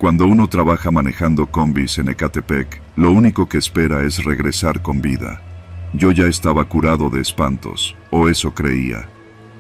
Cuando uno trabaja manejando combis en Ecatepec, lo único que espera es regresar con vida. Yo ya estaba curado de espantos, o eso creía.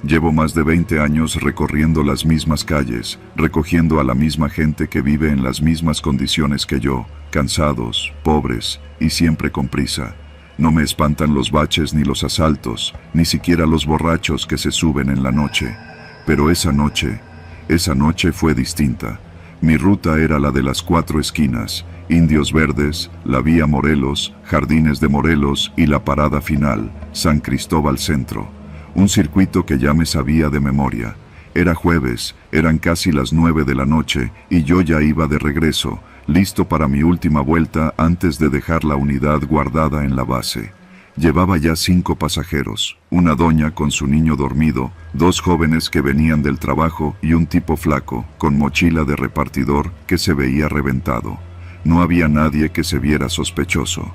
Llevo más de 20 años recorriendo las mismas calles, recogiendo a la misma gente que vive en las mismas condiciones que yo, cansados, pobres y siempre con prisa. No me espantan los baches ni los asaltos, ni siquiera los borrachos que se suben en la noche. Pero esa noche fue distinta. Mi ruta era la de las 4 esquinas, Indios Verdes, la Vía Morelos, Jardines de Morelos y la parada final, San Cristóbal Centro. Un circuito que ya me sabía de memoria. Era jueves, eran casi las 9 de la noche y yo ya iba de regreso, listo para mi última vuelta antes de dejar la unidad guardada en la base. Llevaba ya 5 pasajeros, una doña con su niño dormido, 2 jóvenes que venían del trabajo y un tipo flaco, con mochila de repartidor que se veía reventado. No había nadie que se viera sospechoso.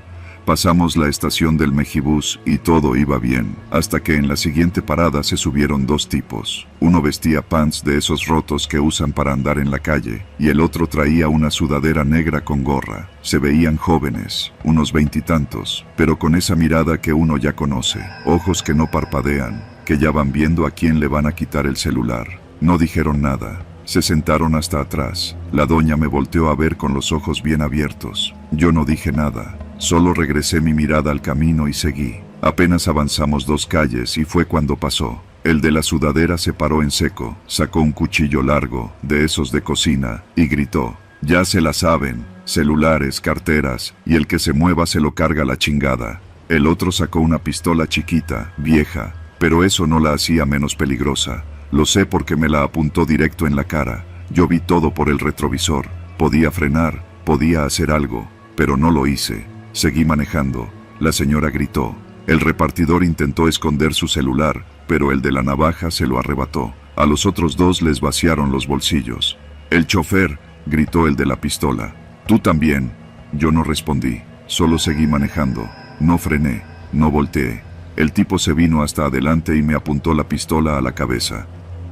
Pasamos la estación del Mejibus y todo iba bien, hasta que en la siguiente parada se subieron 2 tipos. Uno vestía pants de esos rotos que usan para andar en la calle, y el otro traía una sudadera negra con gorra. Se veían jóvenes, unos 20 y tantos, pero con esa mirada que uno ya conoce, ojos que no parpadean, que ya van viendo a quién le van a quitar el celular. No dijeron nada. Se sentaron hasta atrás. La doña me volteó a ver con los ojos bien abiertos. Yo no dije nada. Solo regresé mi mirada al camino y seguí. Apenas avanzamos 2 calles y fue cuando pasó. El de la sudadera se paró en seco, sacó un cuchillo largo, de esos de cocina, y gritó: «Ya se la saben, celulares, carteras, y el que se mueva se lo carga la chingada». El otro sacó una pistola chiquita, vieja, pero eso no la hacía menos peligrosa. Lo sé porque me la apuntó directo en la cara. Yo vi todo por el retrovisor. Podía frenar, podía hacer algo, pero no lo hice. Seguí manejando. La señora gritó. El repartidor intentó esconder su celular, pero el de la navaja se lo arrebató. A los otros 2 les vaciaron los bolsillos. «El chofer», gritó el de la pistola. «Tú también». Yo no respondí. Solo seguí manejando. No frené, no volteé. El tipo se vino hasta adelante y me apuntó la pistola a la cabeza.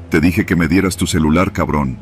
«Te dije que me dieras tu celular, cabrón».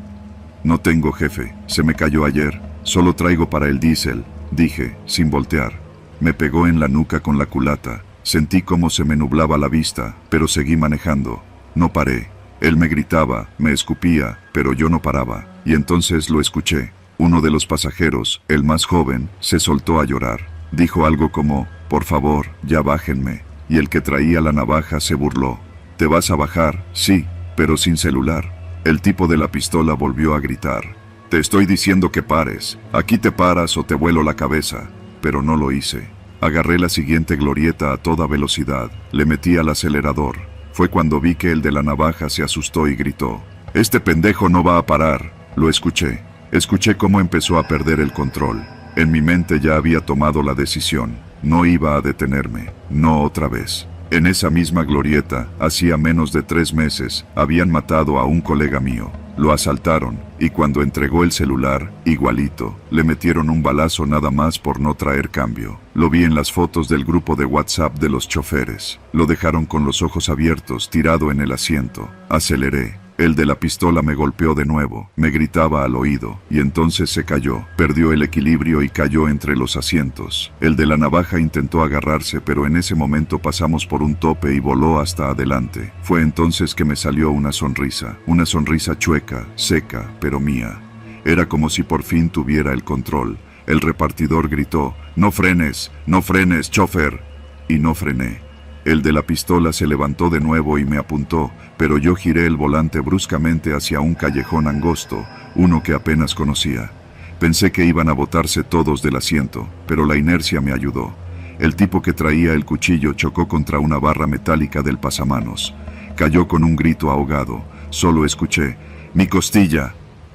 «No tengo, jefe. Se me cayó ayer. Solo traigo para el diésel», dije, sin voltear. Me pegó en la nuca con la culata. Sentí cómo se me nublaba la vista, pero seguí manejando. No paré. Él me gritaba, me escupía, pero yo no paraba. Y entonces lo escuché. Uno de los pasajeros, el más joven, se soltó a llorar. Dijo algo como: «Por favor, ya bájenme». Y el que traía la navaja se burló. «¿Te vas a bajar?» «Sí, pero sin celular». El tipo de la pistola volvió a gritar: «Te estoy diciendo que pares. Aquí te paras o te vuelo la cabeza». Pero no lo hice. Agarré la siguiente glorieta a toda velocidad. Le metí al acelerador. Fue cuando vi que el de la navaja se asustó y gritó: «Este pendejo no va a parar». Lo escuché. Escuché cómo empezó a perder el control. En mi mente ya había tomado la decisión. No iba a detenerme. No otra vez. En esa misma glorieta, hacía menos de 3 meses, habían matado a un colega mío. Lo asaltaron, y cuando entregó el celular, igualito, le metieron un balazo nada más por no traer cambio. Lo vi en las fotos del grupo de WhatsApp de los choferes. Lo dejaron con los ojos abiertos, tirado en el asiento. Aceleré. El de la pistola me golpeó de nuevo, me gritaba al oído, y entonces se cayó. Perdió el equilibrio y cayó entre los asientos. El de la navaja intentó agarrarse, pero en ese momento pasamos por un tope y voló hasta adelante. Fue entonces que me salió una sonrisa chueca, seca, pero mía. Era como si por fin tuviera el control. El repartidor gritó: no frenes, chofer. Y no frené. El de la pistola se levantó de nuevo y me apuntó, pero yo giré el volante bruscamente hacia un callejón angosto, uno que apenas conocía. Pensé que iban a botarse todos del asiento, pero la inercia me ayudó. El tipo que traía el cuchillo chocó contra una barra metálica del pasamanos. Cayó con un grito ahogado. Solo escuché: «¡Mi costilla!»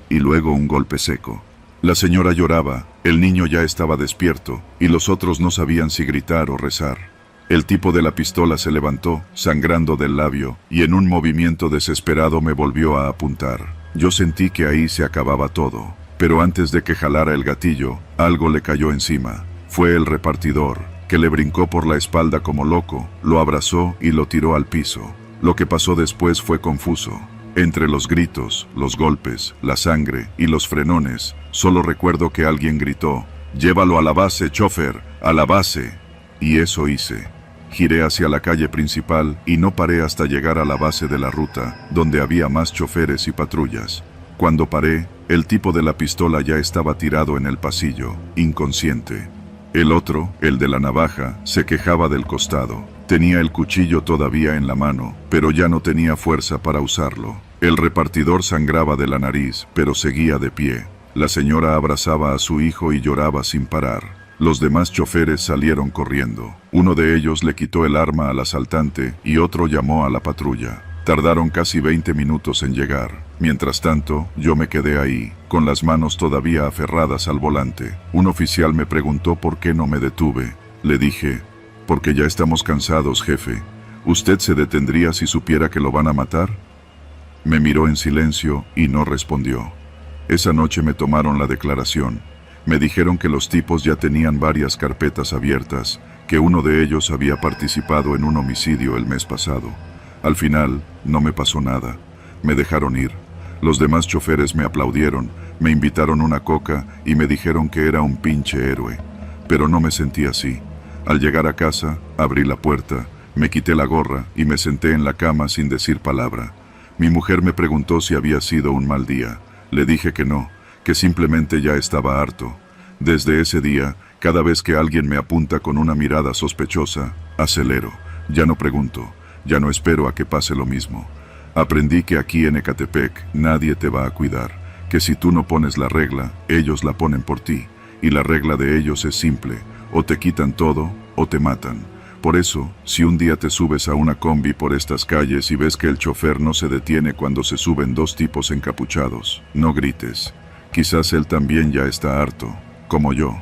y luego un golpe seco. La señora lloraba, el niño ya estaba despierto, y los otros no sabían si gritar o rezar. El tipo de la pistola se levantó, sangrando del labio, y en un movimiento desesperado me volvió a apuntar. Yo sentí que ahí se acababa todo, pero antes de que jalara el gatillo, algo le cayó encima. Fue el repartidor, que le brincó por la espalda como loco, lo abrazó y lo tiró al piso. Lo que pasó después fue confuso. Entre los gritos, los golpes, la sangre y los frenones, Solo recuerdo que alguien gritó: «Llévalo a la base, chofer, a la base». Y eso hice. Giré hacia la calle principal y no paré hasta llegar a la base de la ruta, donde había más choferes y patrullas. Cuando paré, el tipo de la pistola ya estaba tirado en el pasillo, inconsciente. El otro, el de la navaja, se quejaba del costado. Tenía el cuchillo todavía en la mano, pero ya no tenía fuerza para usarlo. El repartidor sangraba de la nariz, pero seguía de pie. La señora abrazaba a su hijo y lloraba sin parar. Los demás choferes salieron corriendo. Uno de ellos le quitó el arma al asaltante y otro llamó a la patrulla. Tardaron casi 20 minutos en llegar. Mientras tanto, yo me quedé ahí, con las manos todavía aferradas al volante. Un oficial me preguntó por qué no me detuve. Le dije: «Porque ya estamos cansados, jefe. ¿Usted se detendría si supiera que lo van a matar?». Me miró en silencio y no respondió. Esa noche me tomaron la declaración. Me dijeron que los tipos ya tenían varias carpetas abiertas, que uno de ellos había participado en un homicidio el mes pasado. Al final, no me pasó nada. Me dejaron ir. Los demás choferes me aplaudieron, me invitaron una coca y me dijeron que era un pinche héroe. Pero no me sentí así. Al llegar a casa, abrí la puerta, me quité la gorra y me senté en la cama sin decir palabra. Mi mujer me preguntó si había sido un mal día. Le dije que no, que simplemente ya estaba harto. Desde ese día, cada vez que alguien me apunta con una mirada sospechosa, acelero. Ya no pregunto, ya no espero a que pase lo mismo. Aprendí que aquí en Ecatepec nadie te va a cuidar, que si tú no pones la regla, ellos la ponen por ti. Y la regla de ellos es simple: o te quitan todo, o te matan. Por eso, si un día te subes a una combi por estas calles y ves que el chofer no se detiene cuando se suben dos tipos encapuchados, no grites. Quizás él también ya está harto, como yo.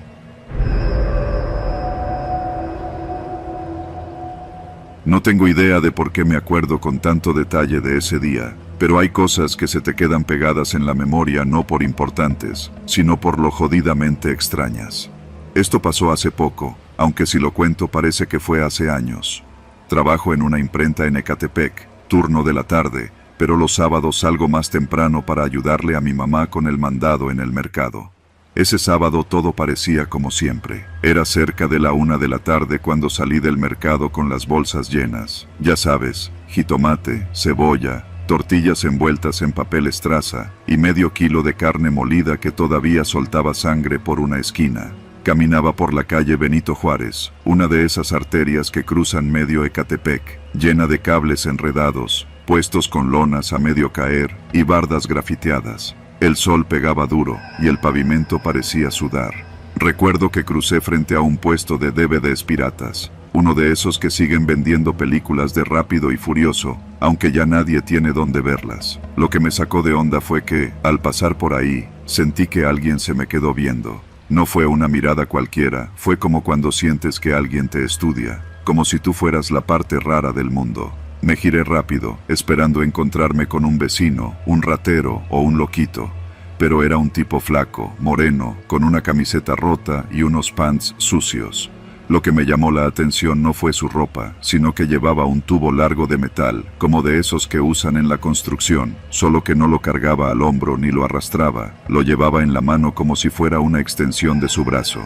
No tengo idea de por qué me acuerdo con tanto detalle de ese día, pero hay cosas que se te quedan pegadas en la memoria no por importantes, sino por lo jodidamente extrañas. Esto pasó hace poco, aunque si lo cuento parece que fue hace años. Trabajo en una imprenta en Ecatepec, turno de la tarde, pero los sábados salgo más temprano para ayudarle a mi mamá con el mandado en el mercado. Ese sábado todo parecía como siempre. Era cerca de la 1 de la tarde cuando salí del mercado con las bolsas llenas. Ya sabes, jitomate, cebolla, tortillas envueltas en papel estraza y medio kilo de carne molida que todavía soltaba sangre por una esquina. Caminaba por la calle Benito Juárez, una de esas arterias que cruzan medio Ecatepec, llena de cables enredados, puestos con lonas a medio caer y bardas grafiteadas. El sol pegaba duro y el pavimento parecía sudar. Recuerdo que crucé frente a un puesto de DVDs piratas, uno de esos que siguen vendiendo películas de Rápido y Furioso, aunque ya nadie tiene dónde verlas. Lo que me sacó de onda fue que, al pasar por ahí, sentí que alguien se me quedó viendo. No fue una mirada cualquiera, fue como cuando sientes que alguien te estudia, como si tú fueras la parte rara del mundo. Me giré rápido, esperando encontrarme con un vecino, un ratero o un loquito. Pero era un tipo flaco, moreno, con una camiseta rota y unos pants sucios. Lo que me llamó la atención no fue su ropa, sino que llevaba un tubo largo de metal, como de esos que usan en la construcción, solo que no lo cargaba al hombro ni lo arrastraba, lo llevaba en la mano como si fuera una extensión de su brazo.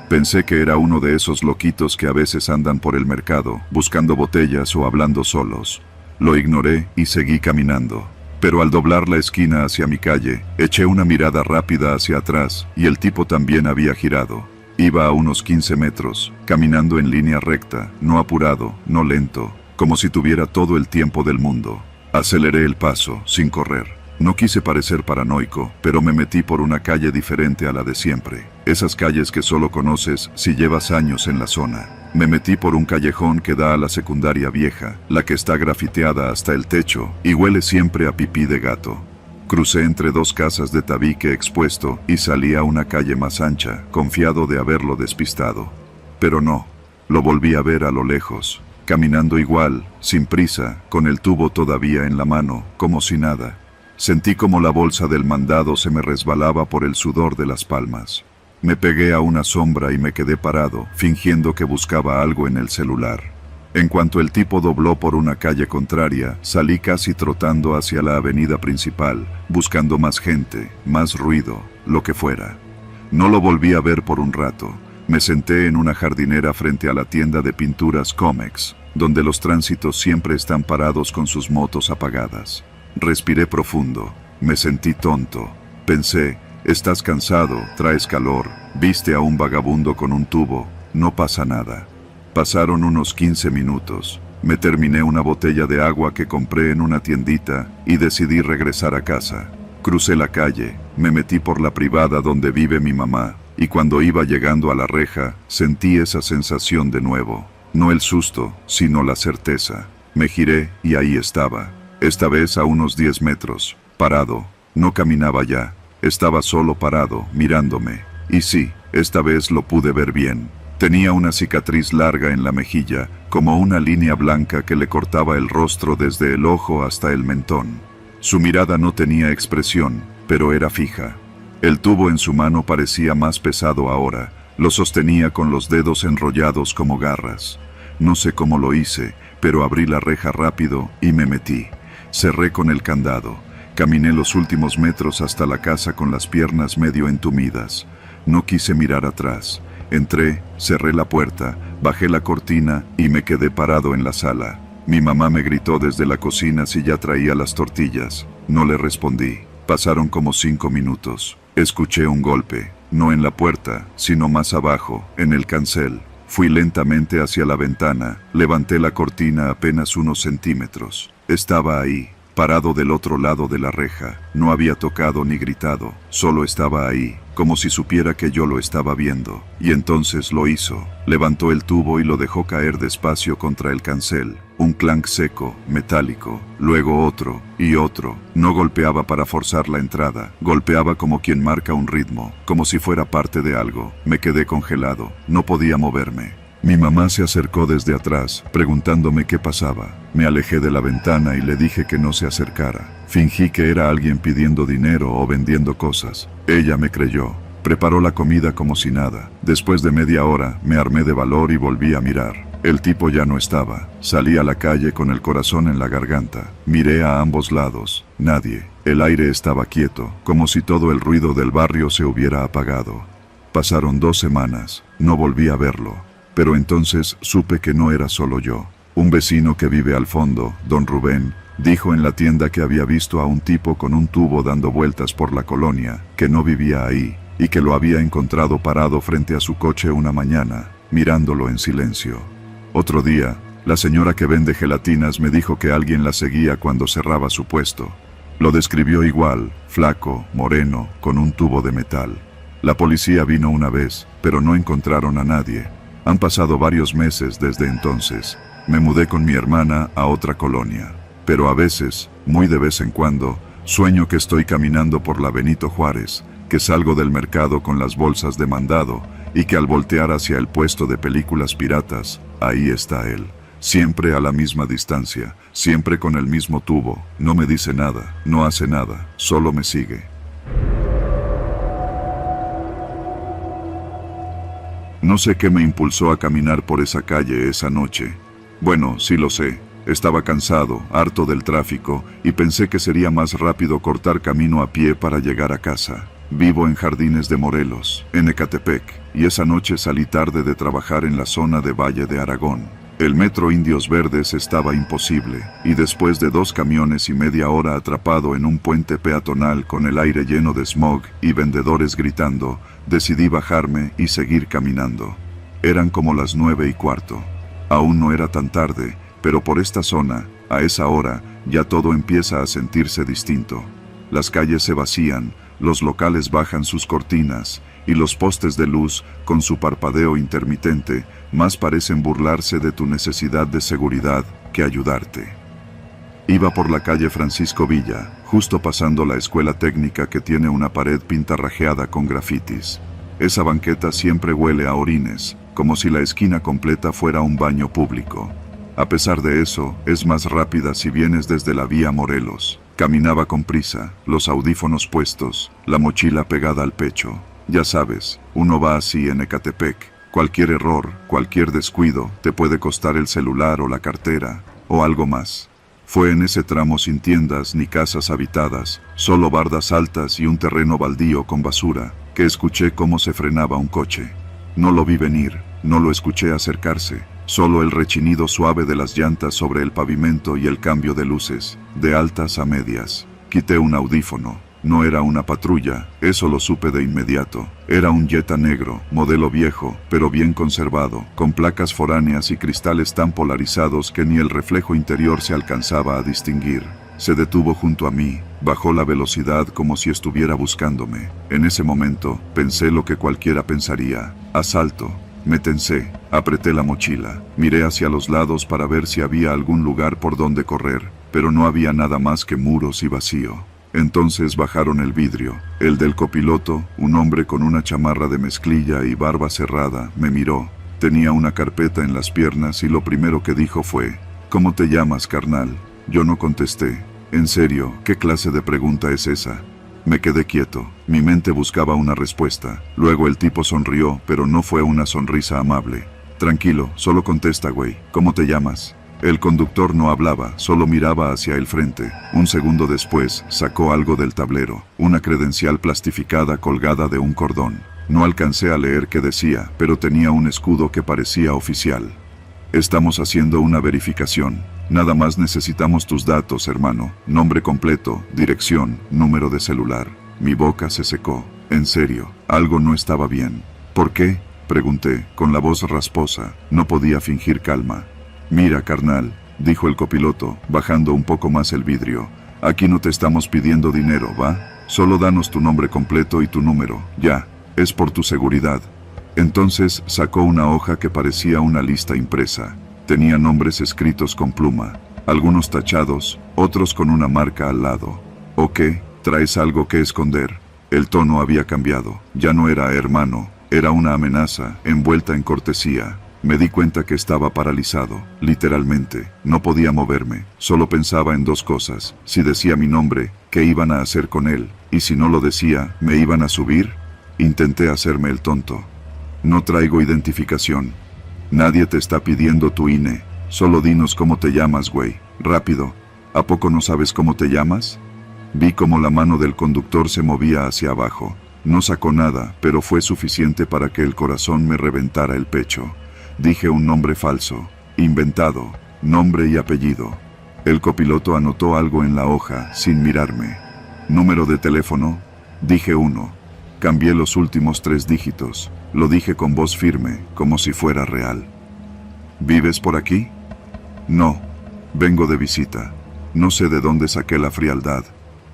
Pensé que era uno de esos loquitos que a veces andan por el mercado, buscando botellas o hablando solos. Lo ignoré y seguí caminando. Pero al doblar la esquina hacia mi calle, eché una mirada rápida hacia atrás y el tipo también había girado. Iba a unos 15 metros, caminando en línea recta, no apurado, no lento, como si tuviera todo el tiempo del mundo. Aceleré el paso, sin correr. No quise parecer paranoico, pero me metí por una calle diferente a la de siempre. Esas calles que solo conoces si llevas años en la zona. Me metí por un callejón que da a la secundaria vieja, la que está grafiteada hasta el techo y huele siempre a pipí de gato. Crucé entre dos casas de tabique expuesto y salí a una calle más ancha, confiado de haberlo despistado. Pero no, lo volví a ver a lo lejos, caminando igual, sin prisa, con el tubo todavía en la mano, como si nada. Sentí como la bolsa del mandado se me resbalaba por el sudor de las palmas. Me pegué a una sombra y me quedé parado, fingiendo que buscaba algo en el celular. En cuanto el tipo dobló por una calle contraria, salí casi trotando hacia la avenida principal, buscando más gente, más ruido. lo que fuera. No lo volví a ver por un rato. Me senté en una jardinera frente a la tienda de pinturas Comex, donde los tránsitos siempre están parados con sus motos apagadas. Respiré profundo. Me sentí tonto. Pensé, estás cansado, traes calor, viste a un vagabundo con un tubo, no pasa nada. Pasaron unos 15 minutos. Me terminé una botella de agua que compré en una tiendita y decidí regresar a casa. Crucé la calle, me metí por la privada donde vive mi mamá, y cuando iba llegando a la reja, sentí esa sensación de nuevo. No el susto, sino la certeza. Me giré y ahí estaba. Esta vez a unos 10 metros, parado. No caminaba ya, estaba solo parado, mirándome. Y sí, esta vez lo pude ver bien. Tenía una cicatriz larga en la mejilla, como una línea blanca que le cortaba el rostro desde el ojo hasta el mentón. Su mirada no tenía expresión, pero era fija. El tubo en su mano parecía más pesado ahora, lo sostenía con los dedos enrollados como garras. No sé cómo lo hice, pero abrí la reja rápido y me metí. Cerré con el candado. Caminé los últimos metros hasta la casa con las piernas medio entumidas. No quise mirar atrás. Entré, cerré la puerta, bajé la cortina y me quedé parado en la sala. Mi mamá me gritó desde la cocina si ya traía las tortillas. No le respondí. Pasaron como 5 minutos. Escuché un golpe, no en la puerta, sino más abajo, en el cancel. Fui lentamente hacia la ventana, levanté la cortina apenas unos centímetros. Estaba ahí, parado del otro lado de la reja. No había tocado ni gritado, solo estaba ahí, como si supiera que yo lo estaba viendo. Y entonces lo hizo. Levantó el tubo y lo dejó caer despacio contra el cancel. Un clank seco, metálico, luego otro, y otro. No golpeaba para forzar la entrada, golpeaba como quien marca un ritmo, como si fuera parte de algo. Me quedé congelado, no podía moverme. Mi mamá se acercó desde atrás, preguntándome qué pasaba. Me alejé de la ventana y le dije que no se acercara. Fingí que era alguien pidiendo dinero o vendiendo cosas. Ella me creyó. Preparó la comida como si nada. Después de media hora, me armé de valor y volví a mirar. El tipo ya no estaba. Salí a la calle con el corazón en la garganta. Miré a ambos lados. Nadie. El aire estaba quieto, como si todo el ruido del barrio se hubiera apagado. Pasaron 2 semanas. No volví a verlo. Pero entonces supe que no era solo yo. Un vecino que vive al fondo, don Rubén, dijo en la tienda que había visto a un tipo con un tubo dando vueltas por la colonia, que no vivía ahí, y que lo había encontrado parado frente a su coche una mañana, mirándolo en silencio. Otro día, la señora que vende gelatinas me dijo que alguien la seguía cuando cerraba su puesto. Lo describió igual, flaco, moreno, con un tubo de metal. La policía vino una vez, pero no encontraron a nadie. Han pasado varios meses desde entonces. Me mudé con mi hermana a otra colonia. Pero a veces, muy de vez en cuando, sueño que estoy caminando por la Benito Juárez, que salgo del mercado con las bolsas de mandado y que al voltear hacia el puesto de películas piratas, ahí está él. Siempre a la misma distancia, siempre con el mismo tubo. No me dice nada, no hace nada, solo me sigue. No sé qué me impulsó a caminar por esa calle esa noche. Bueno, sí lo sé. Estaba cansado, harto del tráfico, y pensé que sería más rápido cortar camino a pie para llegar a casa. Vivo en Jardines de Morelos, en Ecatepec, y esa noche salí tarde de trabajar en la zona de Valle de Aragón. El metro Indios Verdes estaba imposible, y después de 2 camiones y media hora atrapado en un puente peatonal con el aire lleno de smog y vendedores gritando, decidí bajarme y seguir caminando. Eran como las 9:15. Aún no era tan tarde, pero por esta zona, a esa hora, ya todo empieza a sentirse distinto. Las calles se vacían, los locales bajan sus cortinas, y los postes de luz, con su parpadeo intermitente, más parecen burlarse de tu necesidad de seguridad que ayudarte. Iba por la calle Francisco Villa, justo pasando la escuela técnica que tiene una pared pintarrajeada con grafitis. Esa banqueta siempre huele a orines, como si la esquina completa fuera un baño público. A pesar de eso, es más rápida si vienes desde la vía Morelos. Caminaba con prisa, los audífonos puestos, la mochila pegada al pecho. Ya sabes, uno va así en Ecatepec. Cualquier error, cualquier descuido, te puede costar el celular o la cartera, o algo más. Fue en ese tramo sin tiendas ni casas habitadas, solo bardas altas y un terreno baldío con basura, que escuché cómo se frenaba un coche. No lo vi venir, no lo escuché acercarse, solo el rechinido suave de las llantas sobre el pavimento y el cambio de luces, de altas a medias. Quité un audífono. No era una patrulla, eso lo supe de inmediato. Era un Jetta negro, modelo viejo, pero bien conservado, con placas foráneas y cristales tan polarizados que ni el reflejo interior se alcanzaba a distinguir. Se detuvo junto a mí, bajó la velocidad como si estuviera buscándome. En ese momento, pensé lo que cualquiera pensaría: asalto. Me tensé, apreté la mochila, miré hacia los lados para ver si había algún lugar por donde correr, pero no había nada más que muros y vacío. Entonces bajaron el vidrio. El del copiloto, un hombre con una chamarra de mezclilla y barba cerrada, me miró. Tenía una carpeta en las piernas y lo primero que dijo fue: ¿Cómo te llamas, carnal? Yo no contesté. En serio, ¿qué clase de pregunta es esa? Me quedé quieto. Mi mente buscaba una respuesta. Luego el tipo sonrió, pero no fue una sonrisa amable. Tranquilo, solo contesta, güey. ¿Cómo te llamas? El conductor no hablaba, solo miraba hacia el frente. Un segundo después, sacó algo del tablero, una credencial plastificada colgada de un cordón. No alcancé a leer qué decía, pero tenía un escudo que parecía oficial. Estamos haciendo una verificación. Nada más necesitamos tus datos, hermano. Nombre completo, dirección, número de celular. Mi boca se secó. En serio, algo no estaba bien. ¿Por qué?, pregunté, con la voz rasposa. No podía fingir calma. Mira, carnal, dijo el copiloto, bajando un poco más el vidrio. Aquí no te estamos pidiendo dinero, ¿va? Solo danos tu nombre completo y tu número, ya. Es por tu seguridad. Entonces sacó una hoja que parecía una lista impresa. Tenía nombres escritos con pluma, algunos tachados, otros con una marca al lado. ¿O qué? ¿Traes algo que esconder? El tono había cambiado. Ya no era hermano, era una amenaza, envuelta en cortesía. Me di cuenta que estaba paralizado, literalmente. No podía moverme, solo pensaba en dos cosas. Si decía mi nombre, ¿qué iban a hacer con él? Y si no lo decía, ¿me iban a subir? Intenté hacerme el tonto. No traigo identificación. Nadie te está pidiendo tu INE. Solo dinos cómo te llamas, güey. Rápido. ¿A poco no sabes cómo te llamas? Vi cómo la mano del conductor se movía hacia abajo. No sacó nada, pero fue suficiente para que el corazón me reventara el pecho. Dije un nombre falso, inventado, nombre y apellido. El copiloto anotó algo en la hoja, sin mirarme. ¿Número de teléfono? Dije 1. Cambié los últimos 3 dígitos. Lo dije con voz firme, como si fuera real. ¿Vives por aquí? No. Vengo de visita. No sé de dónde saqué la frialdad.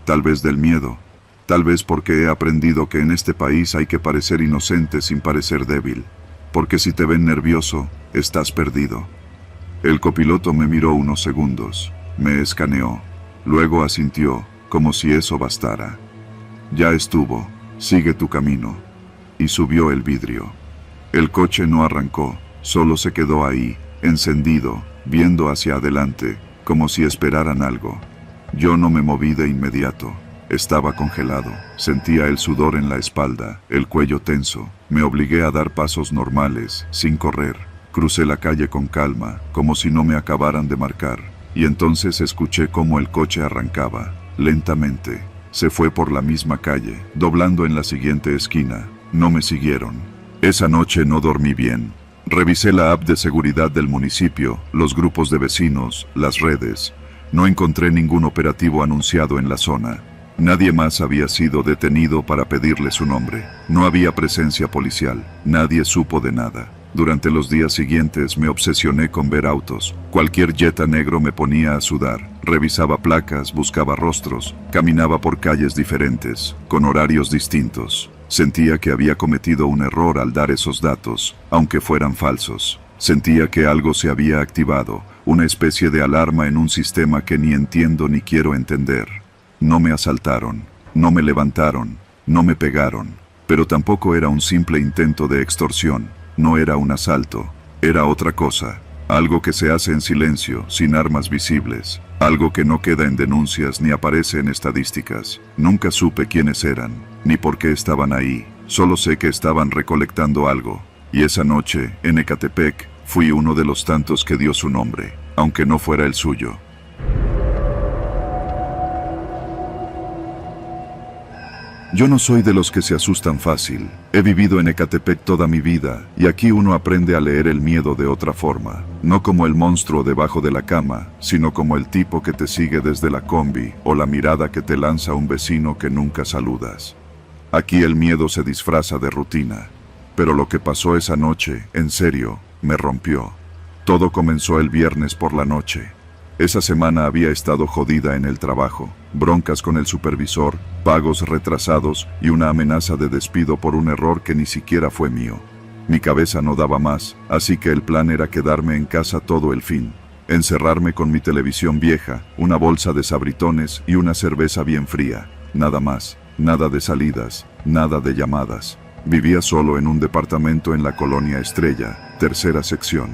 Tal vez del miedo. Tal vez porque he aprendido que en este país hay que parecer inocente sin parecer débil. Porque si te ven nervioso, estás perdido. El copiloto me miró unos segundos, me escaneó, luego asintió, como si eso bastara. Ya estuvo, sigue tu camino. Y subió el vidrio. El coche no arrancó, solo se quedó ahí, encendido, viendo hacia adelante, como si esperaran algo. Yo no me moví de inmediato. Estaba congelado, sentía el sudor en la espalda, el cuello tenso. Me obligué a dar pasos normales, sin correr. Crucé la calle con calma, como si no me acabaran de marcar. Y entonces escuché cómo el coche arrancaba, lentamente. Se fue por la misma calle, doblando en la siguiente esquina. No me siguieron. Esa noche no dormí bien. Revisé la app de seguridad del municipio, los grupos de vecinos, las redes. No encontré ningún operativo anunciado en la zona. Nadie más había sido detenido para pedirle su nombre. No había presencia policial. Nadie supo de nada. Durante los días siguientes me obsesioné con ver autos. Cualquier Jetta negro me ponía a sudar. Revisaba placas, buscaba rostros, caminaba por calles diferentes, con horarios distintos. Sentía que había cometido un error al dar esos datos, aunque fueran falsos. Sentía que algo se había activado, una especie de alarma en un sistema que ni entiendo ni quiero entender. No me asaltaron, no me levantaron, no me pegaron, pero tampoco era un simple intento de extorsión, no era un asalto, era otra cosa, algo que se hace en silencio, sin armas visibles, algo que no queda en denuncias ni aparece en estadísticas. Nunca supe quiénes eran, ni por qué estaban ahí, solo sé que estaban recolectando algo, y esa noche, en Ecatepec, fui uno de los tantos que dio su nombre, aunque no fuera el suyo. Yo no soy de los que se asustan fácil. He vivido en Ecatepec toda mi vida, y aquí uno aprende a leer el miedo de otra forma. No como el monstruo debajo de la cama, sino como el tipo que te sigue desde la combi, o la mirada que te lanza un vecino que nunca saludas. Aquí el miedo se disfraza de rutina. Pero lo que pasó esa noche, en serio, me rompió. Todo comenzó el viernes por la noche. Esa semana había estado jodida en el trabajo, broncas con el supervisor, pagos retrasados y una amenaza de despido por un error que ni siquiera fue mío. Mi cabeza no daba más, así que el plan era quedarme en casa todo el fin, encerrarme con mi televisión vieja, una bolsa de sabritones y una cerveza bien fría, nada más, nada de salidas, nada de llamadas. Vivía solo en un departamento en la colonia Estrella, tercera sección.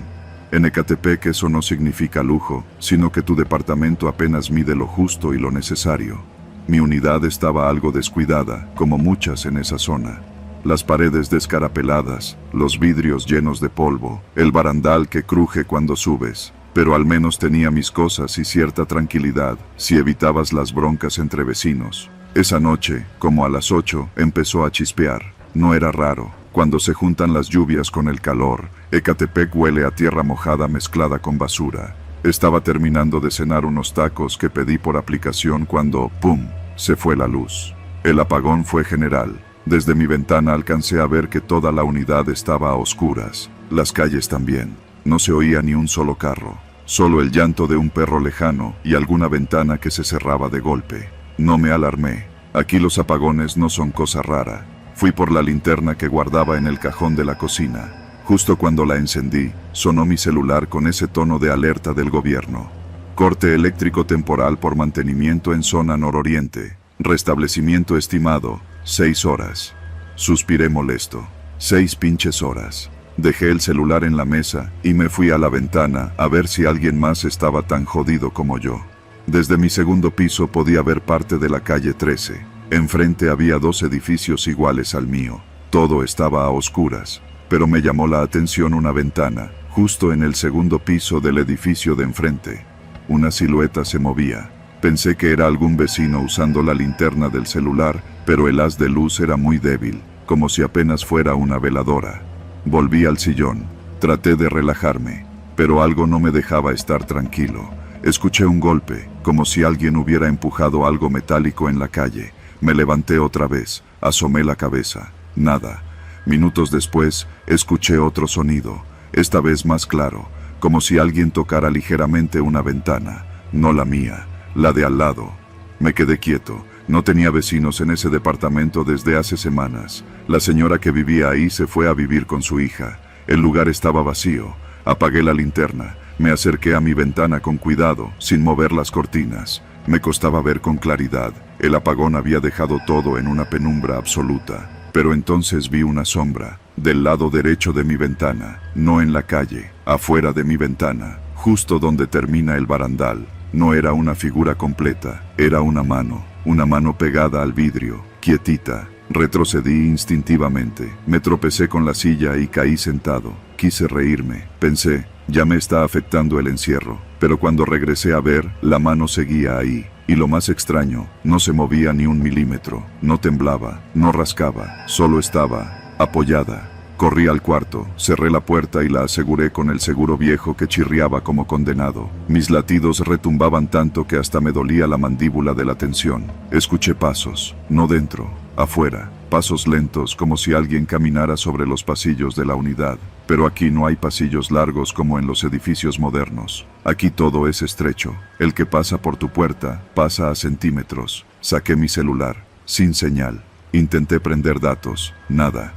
En Ecatepec eso no significa lujo, sino que tu departamento apenas mide lo justo y lo necesario. Mi unidad estaba algo descuidada, como muchas en esa zona. Las paredes descarapeladas, los vidrios llenos de polvo, el barandal que cruje cuando subes. Pero al menos tenía mis cosas y cierta tranquilidad, si evitabas las broncas entre vecinos. Esa noche, como a las 8, empezó a chispear. No era raro. Cuando se juntan las lluvias con el calor, Ecatepec huele a tierra mojada mezclada con basura. Estaba terminando de cenar unos tacos que pedí por aplicación cuando, ¡pum!, se fue la luz. El apagón fue general. Desde mi ventana alcancé a ver que toda la unidad estaba a oscuras. Las calles también. No se oía ni un solo carro. Solo el llanto de un perro lejano y alguna ventana que se cerraba de golpe. No me alarmé. Aquí los apagones no son cosa rara. Fui por la linterna que guardaba en el cajón de la cocina. Justo cuando la encendí, sonó mi celular con ese tono de alerta del gobierno. Corte eléctrico temporal por mantenimiento en zona nororiente. Restablecimiento estimado, 6 horas. Suspiré molesto. 6 pinches horas. Dejé el celular en la mesa y me fui a la ventana a ver si alguien más estaba tan jodido como yo. Desde mi segundo piso podía ver parte de la calle 13. Enfrente había 2 edificios iguales al mío. Todo estaba a oscuras, pero me llamó la atención una ventana, justo en el segundo piso del edificio de enfrente. Una silueta se movía. Pensé que era algún vecino usando la linterna del celular, pero el haz de luz era muy débil, como si apenas fuera una veladora. Volví al sillón. Traté de relajarme, pero algo no me dejaba estar tranquilo. Escuché un golpe, como si alguien hubiera empujado algo metálico en la calle. Me levanté otra vez, asomé la cabeza. Nada. Minutos después, escuché otro sonido, esta vez más claro, como si alguien tocara ligeramente una ventana. No la mía, la de al lado. Me quedé quieto. No tenía vecinos en ese departamento desde hace semanas. La señora que vivía ahí se fue a vivir con su hija. El lugar estaba vacío. Apagué la linterna. Me acerqué a mi ventana con cuidado, sin mover las cortinas. Me costaba ver con claridad. El apagón había dejado todo en una penumbra absoluta. Pero entonces vi una sombra, del lado derecho de mi ventana, no en la calle, afuera de mi ventana, justo donde termina el barandal. No era una figura completa, era una mano pegada al vidrio, quietita. Retrocedí instintivamente, me tropecé con la silla y caí sentado. Quise reírme, pensé, ya me está afectando el encierro, pero cuando regresé a ver, la mano seguía ahí. Y lo más extraño, no se movía ni un milímetro, no temblaba, no rascaba, solo estaba apoyada. Corrí al cuarto, cerré la puerta y la aseguré con el seguro viejo que chirriaba como condenado. Mis latidos retumbaban tanto que hasta me dolía la mandíbula de la tensión. Escuché pasos, no dentro, afuera, pasos lentos como si alguien caminara sobre los pasillos de la unidad. Pero aquí no hay pasillos largos como en los edificios modernos. Aquí todo es estrecho. El que pasa por tu puerta, pasa a centímetros. Saqué mi celular, sin señal. Intenté prender datos, nada.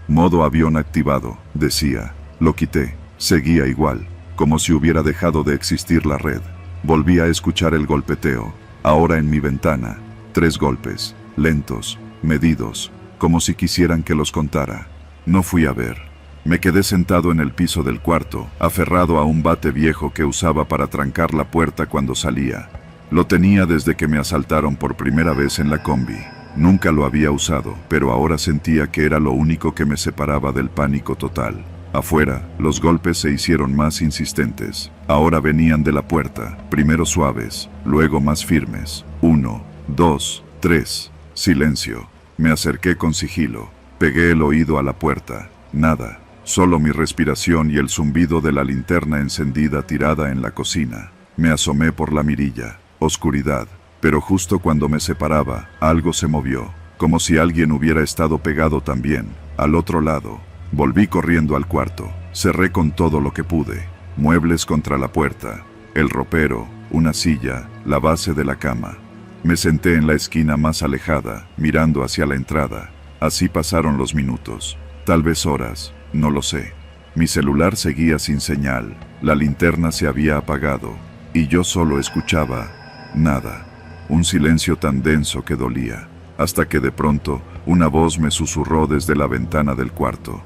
Modo avión activado, decía. Lo quité, seguía igual, como si hubiera dejado de existir la red. Volví a escuchar el golpeteo, ahora en mi ventana. 3 golpes, lentos, medidos, como si quisieran que los contara. No fui a ver. Me quedé sentado en el piso del cuarto, aferrado a un bate viejo que usaba para trancar la puerta cuando salía. Lo tenía desde que me asaltaron por primera vez en la combi. Nunca lo había usado, pero ahora sentía que era lo único que me separaba del pánico total. Afuera, los golpes se hicieron más insistentes. Ahora venían de la puerta, primero suaves, luego más firmes. 1, 2, 3. Silencio. Me acerqué con sigilo. Pegué el oído a la puerta. Nada. Solo mi respiración y el zumbido de la linterna encendida tirada en la cocina. Me asomé por la mirilla. Oscuridad. Pero justo cuando me separaba, algo se movió. Como si alguien hubiera estado pegado también, al otro lado. Volví corriendo al cuarto. Cerré con todo lo que pude. Muebles contra la puerta. El ropero, una silla, la base de la cama. Me senté en la esquina más alejada, mirando hacia la entrada. Así pasaron los minutos. Tal vez horas. No lo sé. Mi celular seguía sin señal, la linterna se había apagado, y yo solo escuchaba nada. Un silencio tan denso que dolía, hasta que de pronto una voz me susurró desde la ventana del cuarto.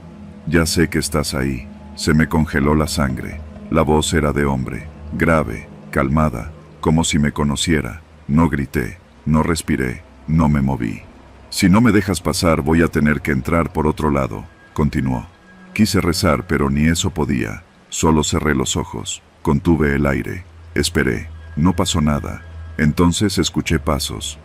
Ya sé que estás ahí. Se me congeló la sangre. La voz era de hombre, grave, calmada, como si me conociera. No grité, no respiré, no me moví. Si no me dejas pasar voy a tener que entrar por otro lado, continuó. Quise rezar, pero ni eso podía. Solo cerré los ojos, contuve el aire, esperé. No pasó nada. Entonces escuché pasos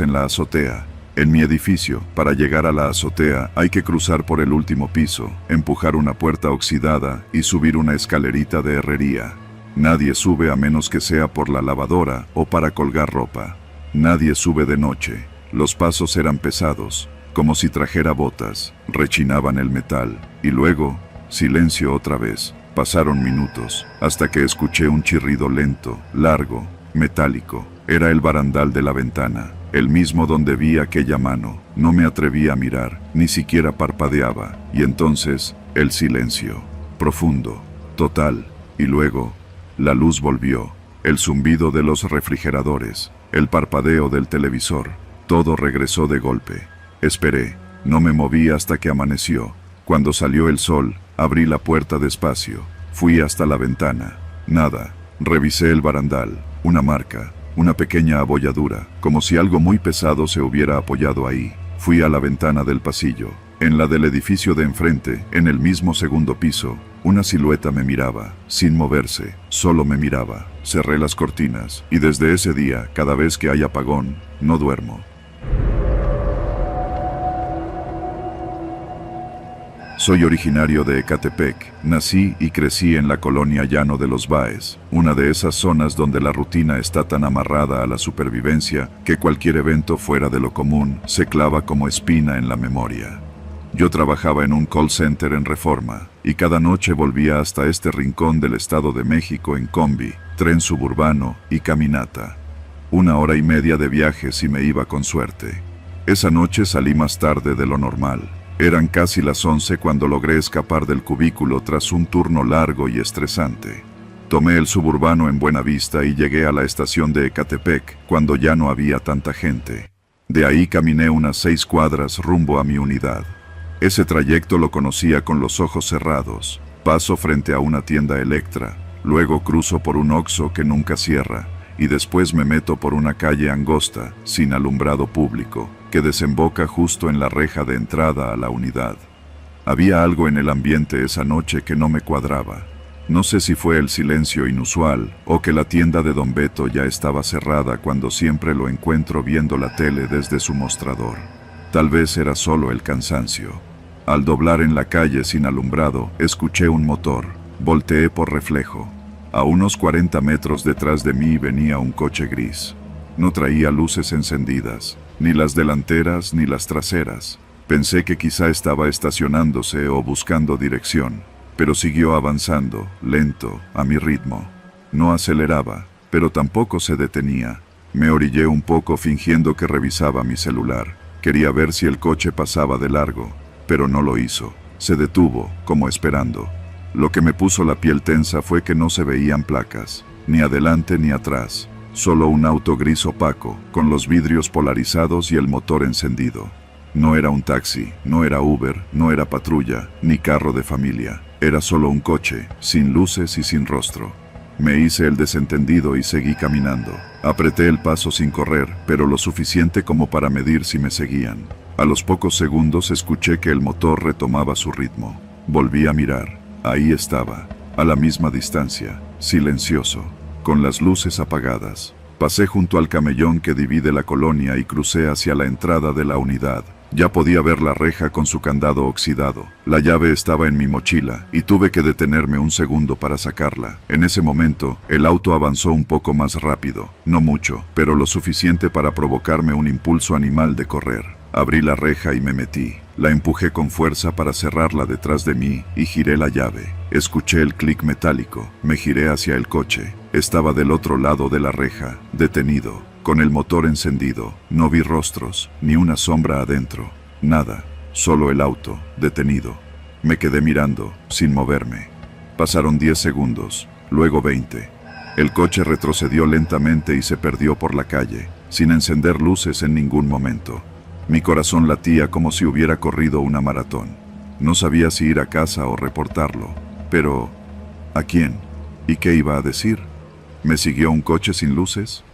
en la azotea. En mi edificio, para llegar a la azotea, hay que cruzar por el último piso, empujar una puerta oxidada y subir una escalerita de herrería. Nadie sube a menos que sea por la lavadora o para colgar ropa. Nadie sube de noche. Los pasos eran pesados, como si trajera botas, rechinaban el metal, y luego, silencio otra vez. Pasaron minutos, hasta que escuché un chirrido lento, largo, metálico. Era el barandal de la ventana, el mismo donde vi aquella mano. No me atreví a mirar, ni siquiera parpadeaba, y entonces, el silencio, profundo, total, y luego, la luz volvió, el zumbido de los refrigeradores, el parpadeo del televisor, todo regresó de golpe. Esperé, no me moví hasta que amaneció. Cuando salió el sol, abrí la puerta despacio, fui hasta la ventana. Nada. Revisé el barandal, una marca, una pequeña abolladura, como si algo muy pesado se hubiera apoyado ahí. Fui a la ventana del pasillo. En la del edificio de enfrente, en el mismo segundo piso, una silueta me miraba, sin moverse, solo me miraba. Cerré las cortinas, y desde ese día, cada vez que hay apagón, no duermo. Soy originario de Ecatepec. Nací y crecí en la colonia Llano de los Baes, una de esas zonas donde la rutina está tan amarrada a la supervivencia que cualquier evento fuera de lo común se clava como espina en la memoria. Yo trabajaba en un call center en Reforma, y cada noche volvía hasta este rincón del Estado de México en combi, tren suburbano y caminata. 1 hora y media de viaje si me iba con suerte. Esa noche salí más tarde de lo normal. Eran casi las 11 cuando logré escapar del cubículo tras un turno largo y estresante. Tomé el suburbano en Buenavista y llegué a la estación de Ecatepec cuando ya no había tanta gente. De ahí caminé unas 6 cuadras rumbo a mi unidad. Ese trayecto lo conocía con los ojos cerrados. Paso frente a una tienda Electra, luego cruzo por un Oxxo que nunca cierra, y después me meto por una calle angosta, sin alumbrado público, que desemboca justo en la reja de entrada a la unidad. Había algo en el ambiente esa noche que no me cuadraba. No sé si fue el silencio inusual, o que la tienda de Don Beto ya estaba cerrada cuando siempre lo encuentro viendo la tele desde su mostrador. Tal vez era solo el cansancio. Al doblar en la calle sin alumbrado, escuché un motor. Volteé por reflejo. A unos 40 metros detrás de mí venía un coche gris. No traía luces encendidas, ni las delanteras ni las traseras. Pensé que quizá estaba estacionándose o buscando dirección, pero siguió avanzando, lento, a mi ritmo. No aceleraba, pero tampoco se detenía. Me orillé un poco fingiendo que revisaba mi celular. Quería ver si el coche pasaba de largo, pero no lo hizo. Se detuvo, como esperando. Lo que me puso la piel tensa fue que no se veían placas, ni adelante ni atrás. Solo un auto gris opaco, con los vidrios polarizados y el motor encendido. No era un taxi, no era Uber, no era patrulla, ni carro de familia. Era solo un coche, sin luces y sin rostro. Me hice el desentendido y seguí caminando. Apreté el paso sin correr, pero lo suficiente como para medir si me seguían. A los pocos segundos escuché que el motor retomaba su ritmo. Volví a mirar. Ahí estaba, a la misma distancia, silencioso, con las luces apagadas. Pasé junto al camellón que divide la colonia y crucé hacia la entrada de la unidad. Ya podía ver la reja con su candado oxidado. La llave estaba en mi mochila y tuve que detenerme un segundo para sacarla. En ese momento, el auto avanzó un poco más rápido. No mucho, pero lo suficiente para provocarme un impulso animal de correr. Abrí la reja y me metí. La empujé con fuerza para cerrarla detrás de mí y giré la llave. Escuché el clic metálico. Me giré hacia el coche. Estaba del otro lado de la reja, detenido, con el motor encendido. No vi rostros, ni una sombra adentro. Nada, solo el auto, detenido. Me quedé mirando, sin moverme. Pasaron 10 segundos, luego 20. El coche retrocedió lentamente y se perdió por la calle, sin encender luces en ningún momento. Mi corazón latía como si hubiera corrido una maratón. No sabía si ir a casa o reportarlo. Pero, ¿a quién? ¿Y qué iba a decir? ¿Me siguió un coche sin luces?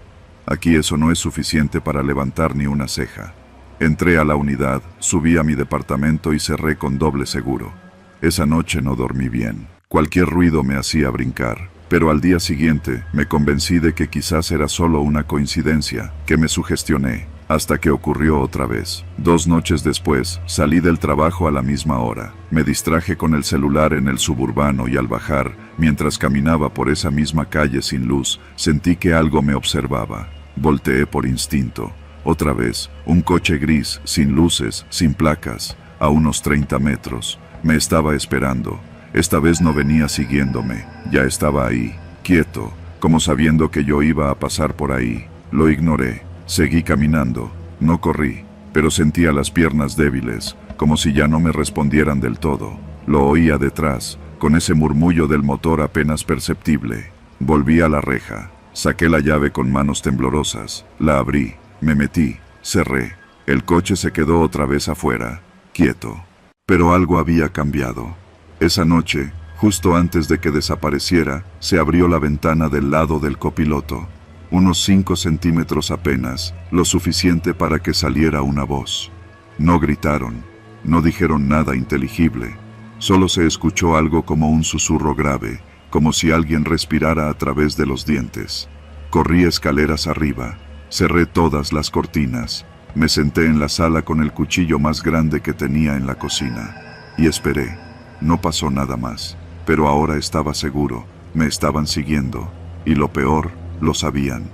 Aquí eso no es suficiente para levantar ni una ceja. Entré a la unidad, subí a mi departamento y cerré con doble seguro. Esa noche no dormí bien. Cualquier ruido me hacía brincar. Pero al día siguiente me convencí de que quizás era solo una coincidencia, que me sugestioné, hasta que ocurrió otra vez. 2 noches después, salí del trabajo a la misma hora. Me distraje con el celular en el suburbano y al bajar, mientras caminaba por esa misma calle sin luz, sentí que algo me observaba. Volteé por instinto. Otra vez, un coche gris, sin luces, sin placas, a unos 30 metros. Me estaba esperando. Esta vez no venía siguiéndome, ya estaba ahí, quieto, como sabiendo que yo iba a pasar por ahí. Lo ignoré, seguí caminando, no corrí, pero sentía las piernas débiles, como si ya no me respondieran del todo. Lo oía detrás, con ese murmullo del motor apenas perceptible. Volví a la reja, saqué la llave con manos temblorosas, la abrí, me metí, cerré. El coche se quedó otra vez afuera, quieto. Pero algo había cambiado. Esa noche, justo antes de que desapareciera, se abrió la ventana del lado del copiloto. Unos 5 centímetros apenas, lo suficiente para que saliera una voz. No gritaron, no dijeron nada inteligible. Solo se escuchó algo como un susurro grave, como si alguien respirara a través de los dientes. Corrí escaleras arriba, cerré todas las cortinas, me senté en la sala con el cuchillo más grande que tenía en la cocina, y esperé. No pasó nada más, pero ahora estaba seguro, me estaban siguiendo, y lo peor, lo sabían.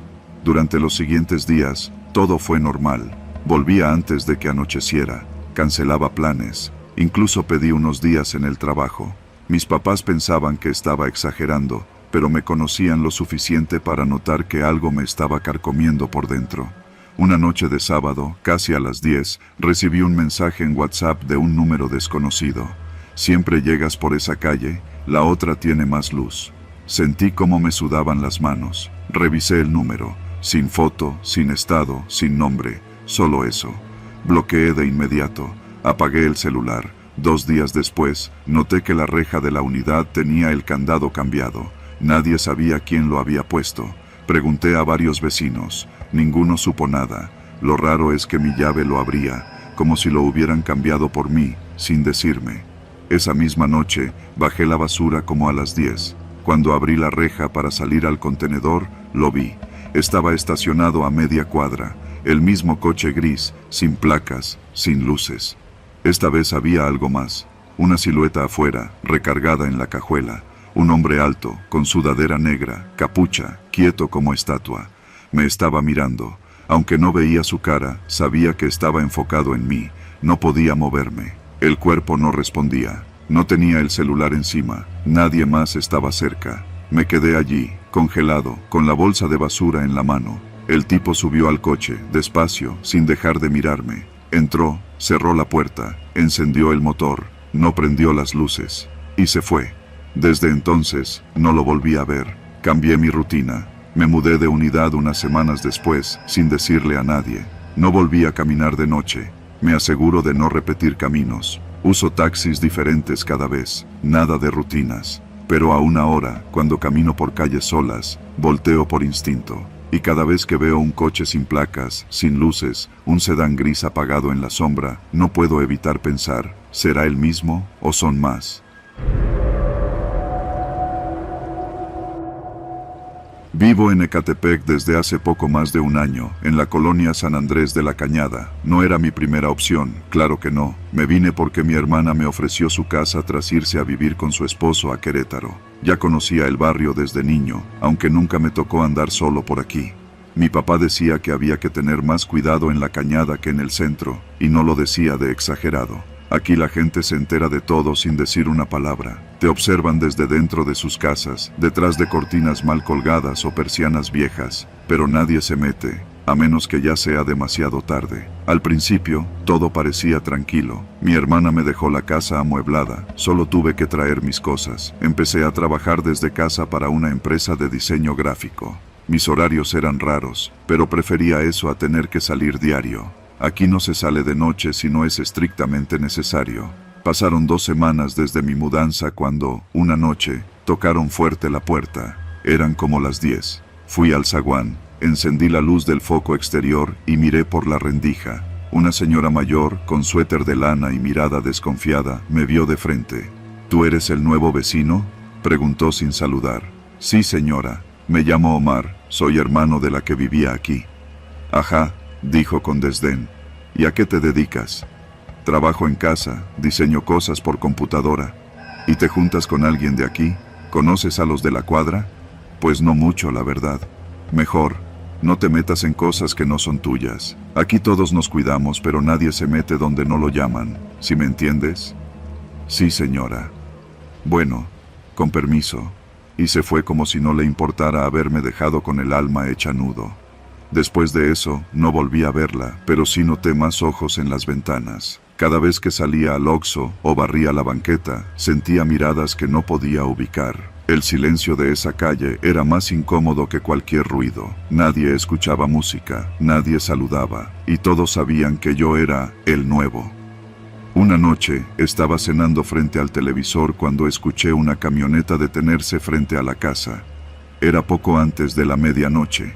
Durante los siguientes días, todo fue normal. Volvía antes de que anocheciera, cancelaba planes, incluso pedí unos días en el trabajo. Mis papás pensaban que estaba exagerando, pero me conocían lo suficiente para notar que algo me estaba carcomiendo por dentro. Una noche de sábado, casi a las 10, recibí un mensaje en WhatsApp de un número desconocido. Siempre llegas por esa calle, la otra tiene más luz. Sentí cómo me sudaban las manos. Revisé el número, sin foto, sin estado, sin nombre, solo eso. Bloqueé de inmediato, apagué el celular. 2 días después, noté que la reja de la unidad tenía el candado cambiado. Nadie sabía quién lo había puesto. Pregunté a varios vecinos, ninguno supo nada. Lo raro es que mi llave lo abría, como si lo hubieran cambiado por mí, sin decirme. Esa misma noche, bajé la basura como a las 10. Cuando abrí la reja para salir al contenedor, lo vi. Estaba estacionado a media cuadra, el mismo coche gris, sin placas, sin luces. Esta vez había algo más. Una silueta afuera, recargada en la cajuela. Un hombre alto, con sudadera negra, capucha, quieto como estatua. Me estaba mirando. Aunque no veía su cara, sabía que estaba enfocado en mí. No podía moverme. El cuerpo no respondía. No tenía el celular encima. Nadie más estaba cerca. Me quedé allí, congelado, con la bolsa de basura en la mano. El tipo subió al coche, despacio, sin dejar de mirarme. Entró, cerró la puerta, encendió el motor, no prendió las luces, y se fue. Desde entonces, no lo volví a ver. Cambié mi rutina. Me mudé de unidad unas semanas después, sin decirle a nadie. No volví a caminar de noche. Me aseguro de no repetir caminos. Uso taxis diferentes cada vez, nada de rutinas. Pero aún ahora, cuando camino por calles solas, volteo por instinto. Y cada vez que veo un coche sin placas, sin luces, un sedán gris apagado en la sombra, no puedo evitar pensar, ¿será el mismo o son más? Vivo en Ecatepec desde hace poco más de un año, en la colonia San Andrés de la Cañada. No era mi primera opción, claro que no. Me vine porque mi hermana me ofreció su casa tras irse a vivir con su esposo a Querétaro. Ya conocía el barrio desde niño, aunque nunca me tocó andar solo por aquí. Mi papá decía que había que tener más cuidado en la Cañada que en el centro, y no lo decía de exagerado. Aquí la gente se entera de todo sin decir una palabra. Te observan desde dentro de sus casas, detrás de cortinas mal colgadas o persianas viejas, pero nadie se mete, a menos que ya sea demasiado tarde. Al principio, todo parecía tranquilo. Mi hermana me dejó la casa amueblada, solo tuve que traer mis cosas. Empecé a trabajar desde casa para una empresa de diseño gráfico. Mis horarios eran raros, pero prefería eso a tener que salir diario. Aquí no se sale de noche si no es estrictamente necesario. Pasaron 2 semanas desde mi mudanza cuando, una noche, tocaron fuerte la puerta. Eran como las 10. Fui al zaguán, encendí la luz del foco exterior y miré por la rendija. Una señora mayor, con suéter de lana y mirada desconfiada, me vio de frente. ¿Tú eres el nuevo vecino?, preguntó sin saludar. Sí, señora. Me llamo Omar, soy hermano de la que vivía aquí. Ajá, dijo con desdén. ¿Y a qué te dedicas? Trabajo en casa, diseño cosas por computadora. ¿Y te juntas con alguien de aquí? ¿Conoces a los de la cuadra? Pues no mucho, la verdad. Mejor, no te metas en cosas que no son tuyas. Aquí todos nos cuidamos, pero nadie se mete donde no lo llaman. ¿Sí me entiendes? Sí, señora. Bueno, con permiso. Y se fue como si no le importara haberme dejado con el alma hecha nudo. Después de eso, no volví a verla, pero sí noté más ojos en las ventanas. Cada vez que salía al Oxxo o barría la banqueta, sentía miradas que no podía ubicar. El silencio de esa calle era más incómodo que cualquier ruido. Nadie escuchaba música, nadie saludaba, y todos sabían que yo era el nuevo. Una noche, estaba cenando frente al televisor cuando escuché una camioneta detenerse frente a la casa. Era poco antes de la medianoche.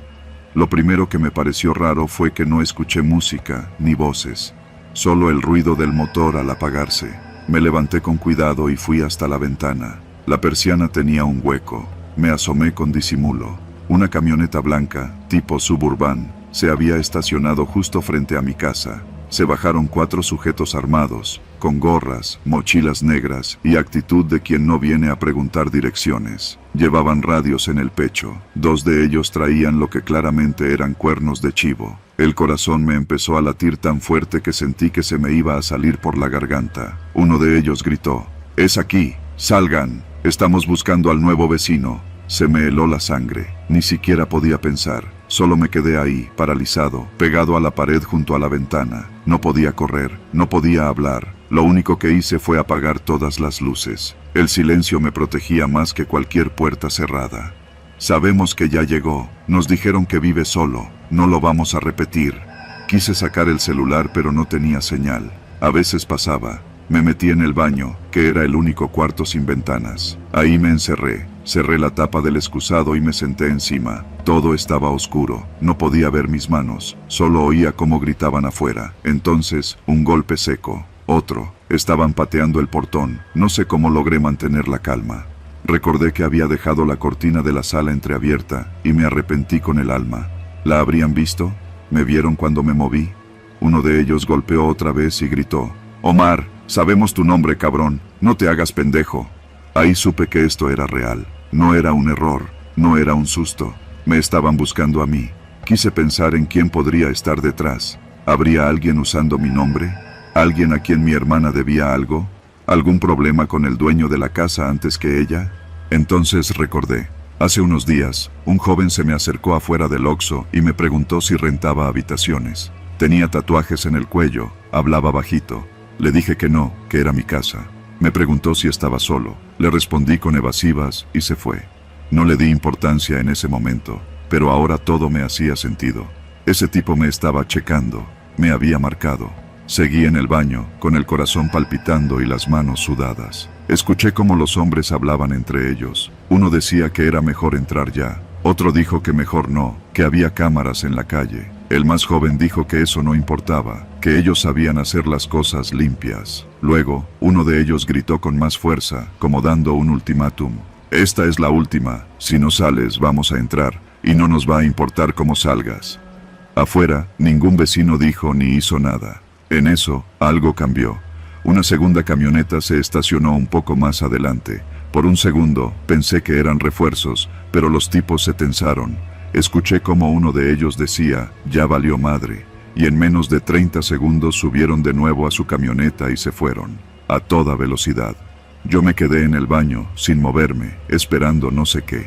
Lo primero que me pareció raro fue que no escuché música, ni voces. Solo el ruido del motor al apagarse. Me levanté con cuidado y fui hasta la ventana. La persiana tenía un hueco. Me asomé con disimulo. Una camioneta blanca, tipo Suburban, se había estacionado justo frente a mi casa. Se bajaron 4 sujetos armados, con gorras, mochilas negras y actitud de quien no viene a preguntar direcciones. Llevaban radios en el pecho. 2 de ellos traían lo que claramente eran cuernos de chivo. El corazón me empezó a latir tan fuerte que sentí que se me iba a salir por la garganta. Uno de ellos gritó: «¡Es aquí! ¡Salgan! Estamos buscando al nuevo vecino». Se me heló la sangre. Ni siquiera podía pensar. Solo me quedé ahí, paralizado, pegado a la pared junto a la ventana. No podía correr, no podía hablar. Lo único que hice fue apagar todas las luces. El silencio me protegía más que cualquier puerta cerrada. «Sabemos que ya llegó. Nos dijeron que vive solo. No lo vamos a repetir». Quise sacar el celular pero no tenía señal. A veces pasaba. Me metí en el baño, que era el único cuarto sin ventanas. Ahí me encerré. Cerré la tapa del excusado y me senté encima. Todo estaba oscuro. No podía ver mis manos. Solo oía cómo gritaban afuera. Entonces, un golpe seco. Otro. Estaban pateando el portón. No sé cómo logré mantener la calma. Recordé que había dejado la cortina de la sala entreabierta y me arrepentí con el alma. ¿La habrían visto? ¿Me vieron cuando me moví? Uno de ellos golpeó otra vez y gritó: «Omar, sabemos tu nombre, cabrón. No te hagas pendejo». Ahí supe que esto era real. No era un error, no era un susto. Me estaban buscando a mí. Quise pensar en quién podría estar detrás. ¿Habría alguien usando mi nombre? ¿Alguien a quien mi hermana debía algo? ¿Algún problema con el dueño de la casa antes que ella? Entonces recordé. Hace unos días, un joven se me acercó afuera del Oxxo y me preguntó si rentaba habitaciones. Tenía tatuajes en el cuello, hablaba bajito. Le dije que no, que era mi casa. Me preguntó si estaba solo. Le respondí con evasivas y se fue. No le di importancia en ese momento, pero ahora todo me hacía sentido. Ese tipo me estaba checando, me había marcado. Seguí en el baño, con el corazón palpitando y las manos sudadas. Escuché cómo los hombres hablaban entre ellos. Uno decía que era mejor entrar ya. Otro dijo que mejor no, que había cámaras en la calle. El más joven dijo que eso no importaba, que ellos sabían hacer las cosas limpias. Luego, uno de ellos gritó con más fuerza, como dando un ultimátum: Esta es la última. Si no sales, vamos a entrar, y no nos va a importar cómo salgas. Afuera, ningún vecino dijo ni hizo nada. En eso, algo cambió. Una segunda camioneta se estacionó un poco más adelante. Por un segundo, pensé que eran refuerzos, pero los tipos se tensaron. Escuché como uno de ellos decía, ya valió madre, y en menos de 30 segundos subieron de nuevo a su camioneta y se fueron, a toda velocidad. Yo me quedé en el baño, sin moverme, esperando no sé qué.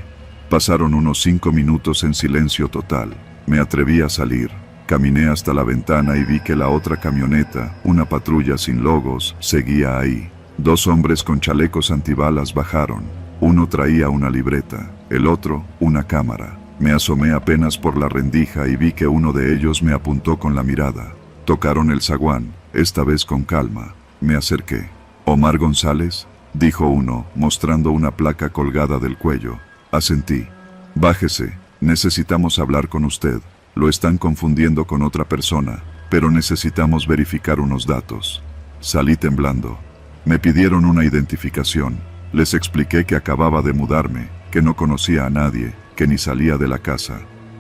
Pasaron unos 5 minutos en silencio total. Me atreví a salir. Caminé hasta la ventana y vi que la otra camioneta, una patrulla sin logos, seguía ahí. 2 hombres con chalecos antibalas bajaron. Uno traía una libreta, el otro, una cámara. Me asomé apenas por la rendija y vi que uno de ellos me apuntó con la mirada. Tocaron el zaguán, esta vez con calma. Me acerqué. «¿Omar González?», dijo uno, mostrando una placa colgada del cuello. Asentí. «Bájese, necesitamos hablar con usted. Lo están confundiendo con otra persona, pero necesitamos verificar unos datos». Salí temblando. Me pidieron una identificación. Les expliqué que acababa de mudarme, que no conocía a nadie, que ni salía de la casa.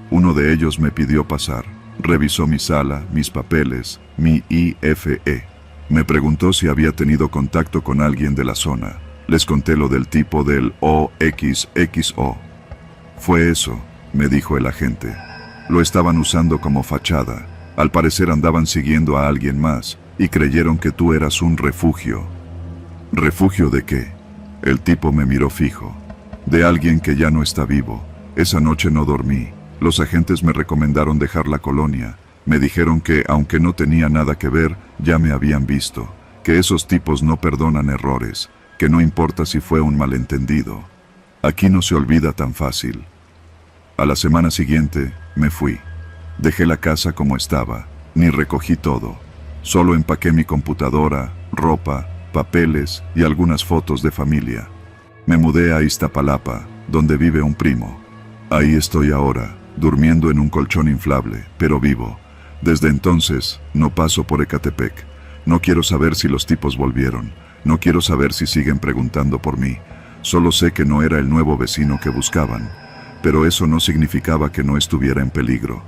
Uno de ellos me pidió pasar. Revisó mi sala, mis papeles, mi IFE. Me preguntó si había tenido contacto con alguien de la zona. Les conté lo del tipo del OXXO. «Fue eso», me dijo el agente. «Lo estaban usando como fachada. Al parecer andaban siguiendo a alguien más y creyeron que tú eras un refugio». «¿Refugio de qué?». El tipo me miró fijo. «De alguien que ya no está vivo. Esa noche no dormí. Los agentes me recomendaron dejar la colonia. Me dijeron que, aunque no tenía nada que ver, ya me habían visto. Que esos tipos no perdonan errores. Que no importa si fue un malentendido. Aquí no se olvida tan fácil». A la semana siguiente, me fui. Dejé la casa como estaba. Ni recogí todo. Solo empaqué mi computadora, ropa, papeles y algunas fotos de familia. Me mudé a Iztapalapa, donde vive un primo. Ahí estoy ahora, durmiendo en un colchón inflable, pero vivo. Desde entonces, no paso por Ecatepec. No quiero saber si los tipos volvieron. No quiero saber si siguen preguntando por mí. Solo sé que no era el nuevo vecino que buscaban. Pero eso no significaba que no estuviera en peligro.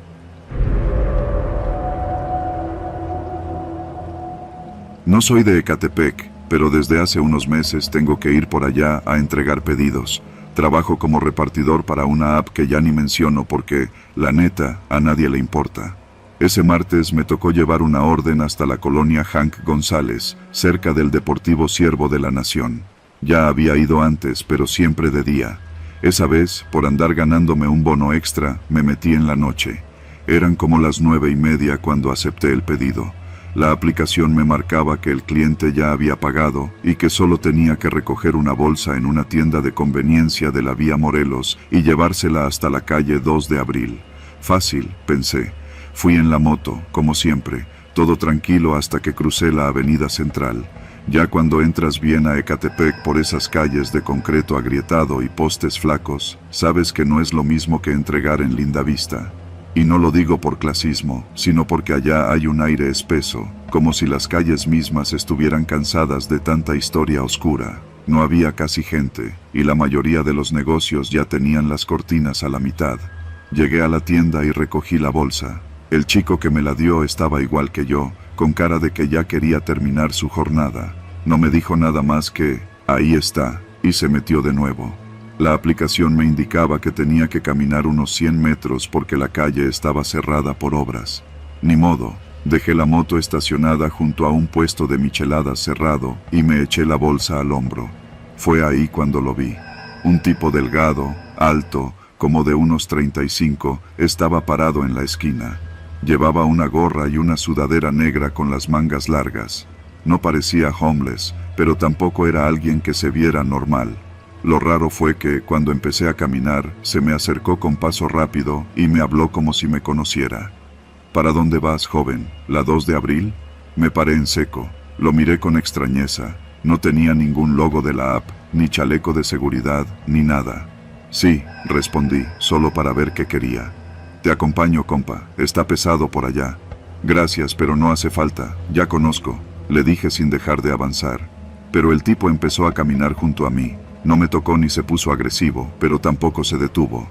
No soy de Ecatepec, pero desde hace unos meses tengo que ir por allá a entregar pedidos. Trabajo como repartidor para una app que ya ni menciono porque, la neta, a nadie le importa. Ese martes me tocó llevar una orden hasta la colonia Hank González, cerca del Deportivo Ciervo de la Nación. Ya había ido antes, pero siempre de día. Esa vez, por andar ganándome un bono extra, me metí en la noche. Eran como las 9:30 cuando acepté el pedido. La aplicación me marcaba que el cliente ya había pagado y que solo tenía que recoger una bolsa en una tienda de conveniencia de la vía Morelos y llevársela hasta la calle 2 de Abril. Fácil, pensé. Fui en la moto, como siempre, todo tranquilo hasta que crucé la avenida central. Ya cuando entras bien a Ecatepec por esas calles de concreto agrietado y postes flacos, sabes que no es lo mismo que entregar en Lindavista. Y no lo digo por clasismo, sino porque allá hay un aire espeso, como si las calles mismas estuvieran cansadas de tanta historia oscura. No había casi gente, y la mayoría de los negocios ya tenían las cortinas a la mitad. Llegué a la tienda y recogí la bolsa. El chico que me la dio estaba igual que yo, con cara de que ya quería terminar su jornada. No me dijo nada más que, ahí está, y se metió de nuevo. La aplicación me indicaba que tenía que caminar unos 100 metros porque la calle estaba cerrada por obras. Ni modo, dejé la moto estacionada junto a un puesto de micheladas cerrado y me eché la bolsa al hombro. Fue ahí cuando lo vi. Un tipo delgado, alto, como de unos 35, estaba parado en la esquina. Llevaba una gorra y una sudadera negra con las mangas largas. No parecía homeless, pero tampoco era alguien que se viera normal. Lo raro fue que, cuando empecé a caminar, se me acercó con paso rápido y me habló como si me conociera. ¿Para dónde vas, joven? ¿La 2 de abril? Me paré en seco. Lo miré con extrañeza. No tenía ningún logo de la app, ni chaleco de seguridad, ni nada. Sí, respondí, solo para ver qué quería. Te acompaño, compa. Está pesado por allá. Gracias, pero no hace falta. Ya conozco, le dije sin dejar de avanzar. Pero el tipo empezó a caminar junto a mí. No me tocó ni se puso agresivo, pero tampoco se detuvo.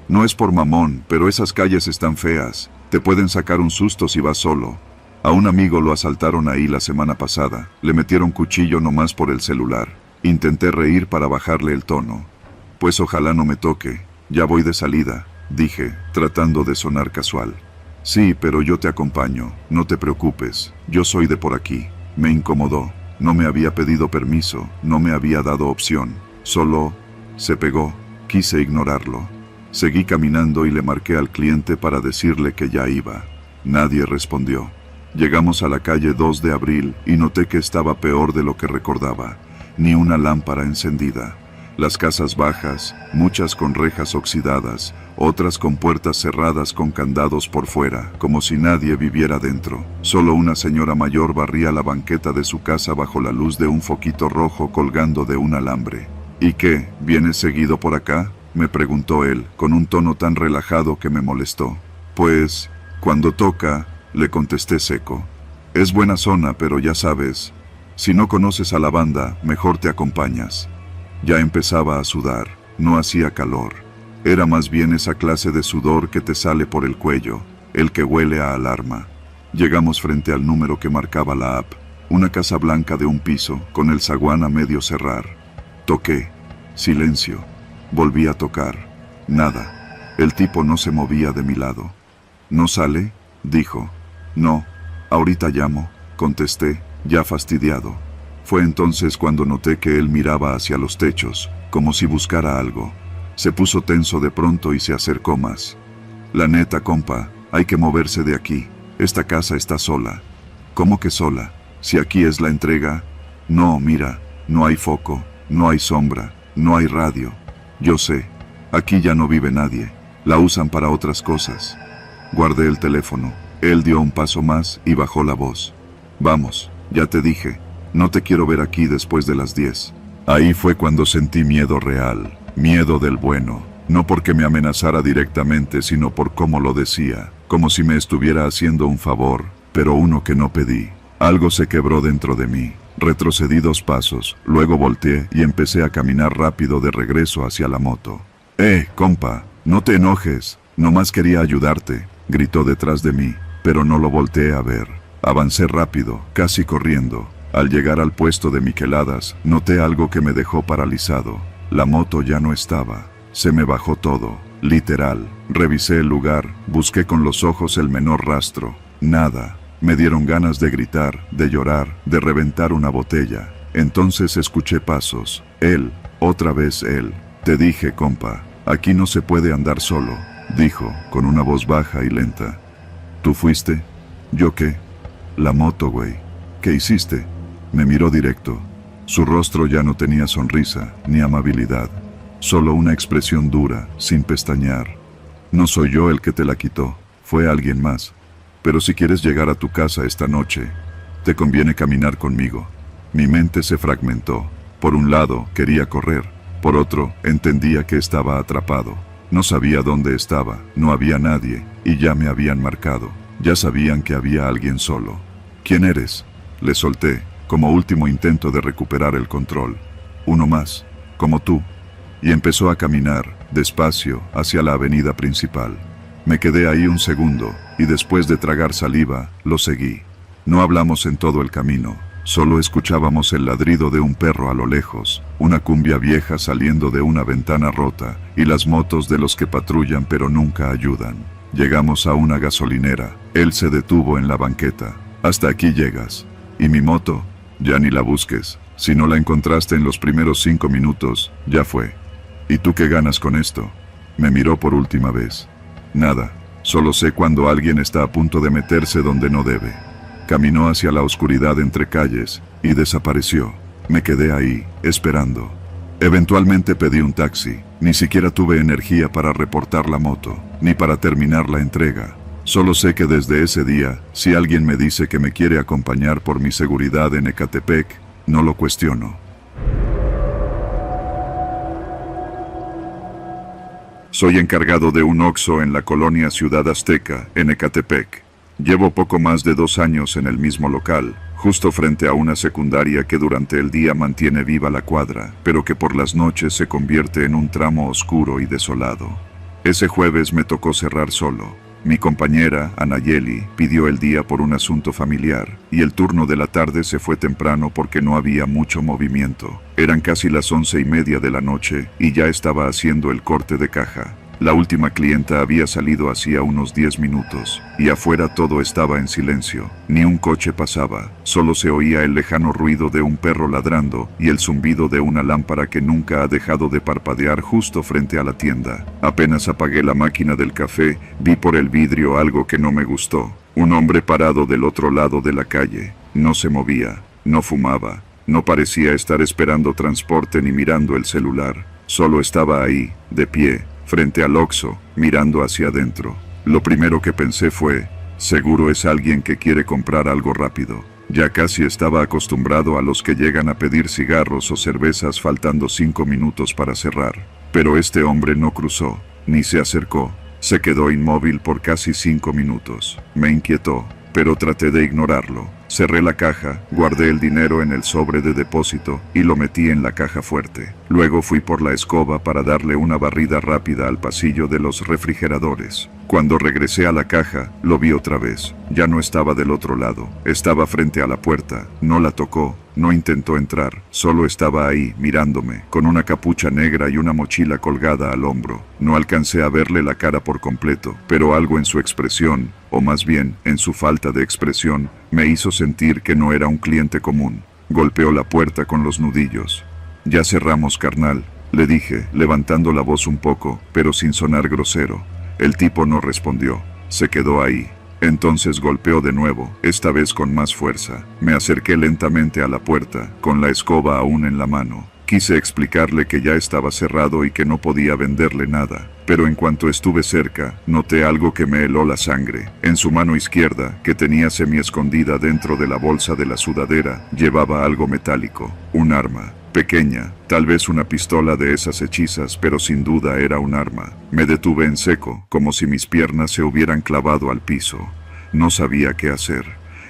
No es por mamón, pero esas calles están feas. Te pueden sacar un susto si vas solo. A un amigo lo asaltaron ahí la semana pasada. Le metieron cuchillo nomás por el celular. Intenté reír para bajarle el tono. Pues ojalá no me toque. Ya voy de salida, dije, tratando de sonar casual. Sí, pero yo te acompaño. No te preocupes. Yo soy de por aquí. Me incomodó. No me había pedido permiso. No me había dado opción. Solo se pegó. Quise ignorarlo. Seguí caminando y le marqué al cliente para decirle que ya iba. Nadie respondió. Llegamos a la calle 2 de abril y noté que estaba peor de lo que recordaba. Ni una lámpara encendida. Las casas bajas, muchas con rejas oxidadas, otras con puertas cerradas con candados por fuera, como si nadie viviera dentro. Solo una señora mayor barría la banqueta de su casa bajo la luz de un foquito rojo colgando de un alambre. ¿Y qué? ¿Vienes seguido por acá?, me preguntó él, con un tono tan relajado que me molestó. Pues, cuando toca, le contesté seco. Es buena zona, pero ya sabes, si no conoces a la banda, mejor te acompañas. Ya empezaba a sudar, no hacía calor. Era más bien esa clase de sudor que te sale por el cuello, el que huele a alarma. Llegamos frente al número que marcaba la app, una casa blanca de un piso, con el zaguán a medio cerrar. Toqué. Silencio. Volví a tocar. Nada. El tipo no se movía de mi lado. ¿No sale?, dijo. No. Ahorita llamo, contesté, ya fastidiado. Fue entonces cuando noté que él miraba hacia los techos, como si buscara algo. Se puso tenso de pronto y se acercó más. La neta, compa, hay que moverse de aquí. Esta casa está sola. ¿Cómo que sola? Si aquí es la entrega. No, mira, no hay foco, no hay sombra, no hay radio. Yo sé, aquí ya no vive nadie. La usan para otras cosas. Guardé el teléfono. Él dio un paso más y bajó la voz. Vamos, ya te dije. No te quiero ver aquí después de las 10. Ahí fue cuando sentí miedo real, miedo del bueno, no porque me amenazara directamente, sino por cómo lo decía, como si me estuviera haciendo un favor, pero uno que no pedí. Algo se quebró dentro de mí. Retrocedí 2 pasos, luego volteé y empecé a caminar rápido de regreso hacia la moto. Compa, no te enojes, nomás quería ayudarte, gritó detrás de mí, pero no lo volteé a ver. Avancé rápido, casi corriendo. Al llegar al puesto de micheladas, noté algo que me dejó paralizado. La moto ya no estaba. Se me bajó todo, literal. Revisé el lugar, busqué con los ojos el menor rastro. Nada. Me dieron ganas de gritar, de llorar, de reventar una botella. Entonces escuché pasos. Él, otra vez él. Te dije, compa, aquí no se puede andar solo, dijo, con una voz baja y lenta. ¿Tú fuiste? ¿Yo qué? La moto, güey. ¿Qué hiciste? Me miró directo. Su rostro ya no tenía sonrisa, ni amabilidad. Solo una expresión dura, sin pestañear. No soy yo el que te la quitó, fue alguien más. Pero si quieres llegar a tu casa esta noche, te conviene caminar conmigo. Mi mente se fragmentó. Por un lado, quería correr. Por otro, entendía que estaba atrapado. No sabía dónde estaba, no había nadie, y ya me habían marcado. Ya sabían que había alguien solo. ¿Quién eres?, le solté, como último intento de recuperar el control. Uno más, como tú. Y empezó a caminar, despacio, hacia la avenida principal. Me quedé ahí un segundo, y después de tragar saliva, lo seguí. No hablamos en todo el camino, solo escuchábamos el ladrido de un perro a lo lejos, una cumbia vieja saliendo de una ventana rota, y las motos de los que patrullan pero nunca ayudan. Llegamos a una gasolinera, él se detuvo en la banqueta. Hasta aquí llegas. ¿Y mi moto? Ya ni la busques. Si no la encontraste en los primeros 5 minutos, ya fue. ¿Y tú qué ganas con esto? Me miró por última vez. Nada, solo sé cuando alguien está a punto de meterse donde no debe. Caminó hacia la oscuridad entre calles y desapareció. Me quedé ahí, esperando. Eventualmente pedí un taxi. Ni siquiera tuve energía para reportar la moto, ni para terminar la entrega. Solo sé que desde ese día, si alguien me dice que me quiere acompañar por mi seguridad en Ecatepec, no lo cuestiono. Soy encargado de un Oxxo en la colonia Ciudad Azteca, en Ecatepec. Llevo poco más de 2 años en el mismo local, justo frente a una secundaria que durante el día mantiene viva la cuadra, pero que por las noches se convierte en un tramo oscuro y desolado. Ese jueves me tocó cerrar solo. Mi compañera, Anayeli, pidió el día por un asunto familiar, y el turno de la tarde se fue temprano porque no había mucho movimiento. Eran casi las 11:30 de la noche, y ya estaba haciendo el corte de caja. La última clienta había salido hacía unos 10 minutos, y afuera todo estaba en silencio. Ni un coche pasaba, solo se oía el lejano ruido de un perro ladrando y el zumbido de una lámpara que nunca ha dejado de parpadear justo frente a la tienda. Apenas apagué la máquina del café, vi por el vidrio algo que no me gustó. Un hombre parado del otro lado de la calle. No se movía, no fumaba, no parecía estar esperando transporte ni mirando el celular. Solo estaba ahí, de pie, frente al Oxxo, mirando hacia adentro. Lo primero que pensé fue, seguro es alguien que quiere comprar algo rápido. Ya casi estaba acostumbrado a los que llegan a pedir cigarros o cervezas faltando 5 minutos para cerrar. Pero este hombre no cruzó, ni se acercó. Se quedó inmóvil por casi 5 minutos. Me inquietó, pero traté de ignorarlo. Cerré la caja, guardé el dinero en el sobre de depósito y lo metí en la caja fuerte. Luego fui por la escoba para darle una barrida rápida al pasillo de los refrigeradores. Cuando regresé a la caja, lo vi otra vez. Ya no estaba del otro lado, estaba frente a la puerta. No la tocó, no intentó entrar, solo estaba ahí, mirándome, con una capucha negra y una mochila colgada al hombro. No alcancé a verle la cara por completo, pero algo en su expresión, o más bien, en su falta de expresión, me hizo sentir que no era un cliente común. Golpeó la puerta con los nudillos. «Ya cerramos, carnal», le dije, levantando la voz un poco, pero sin sonar grosero. El tipo no respondió. Se quedó ahí. Entonces golpeó de nuevo, esta vez con más fuerza. Me acerqué lentamente a la puerta, con la escoba aún en la mano. Quise explicarle que ya estaba cerrado y que no podía venderle nada, pero en cuanto estuve cerca, noté algo que me heló la sangre. En su mano izquierda, que tenía semi-escondida dentro de la bolsa de la sudadera, llevaba algo metálico, un arma. Pequeña, tal vez una pistola de esas hechizas, pero sin duda era un arma. Me detuve en seco, como si mis piernas se hubieran clavado al piso. No sabía qué hacer.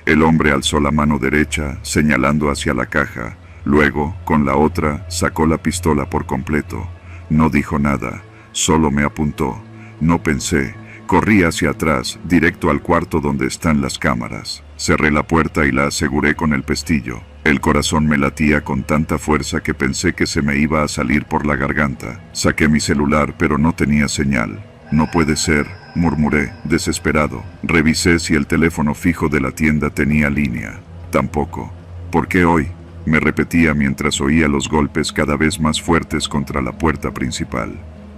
El hombre alzó la mano derecha, señalando hacia la caja. Luego, con la otra, sacó la pistola por completo. No dijo nada, solo me apuntó. No pensé. Corrí hacia atrás, directo al cuarto donde están las cámaras. Cerré la puerta y la aseguré con el pestillo. El corazón me latía con tanta fuerza que pensé que se me iba a salir por la garganta. Saqué mi celular, pero no tenía señal. «No puede ser», murmuré, desesperado. Revisé si el teléfono fijo de la tienda tenía línea. Tampoco. «¿Por qué hoy?», me repetía mientras oía los golpes cada vez más fuertes contra la puerta principal.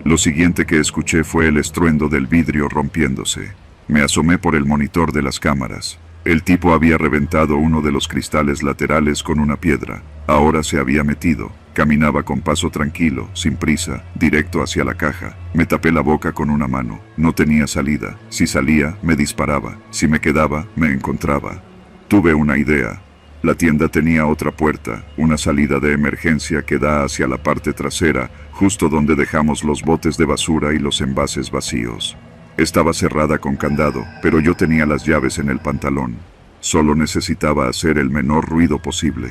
Lo siguiente que escuché fue el estruendo del vidrio rompiéndose. Me asomé por el monitor de las cámaras. El tipo había reventado uno de los cristales laterales con una piedra. Ahora se había metido. Caminaba con paso tranquilo, sin prisa, directo hacia la caja. Me tapé la boca con una mano. No tenía salida. Si salía, me disparaba. Si me quedaba, me encontraba. Tuve una idea. La tienda tenía otra puerta, una salida de emergencia que da hacia la parte trasera, justo donde dejamos los botes de basura y los envases vacíos. Estaba cerrada con candado, pero yo tenía las llaves en el pantalón. Solo necesitaba hacer el menor ruido posible.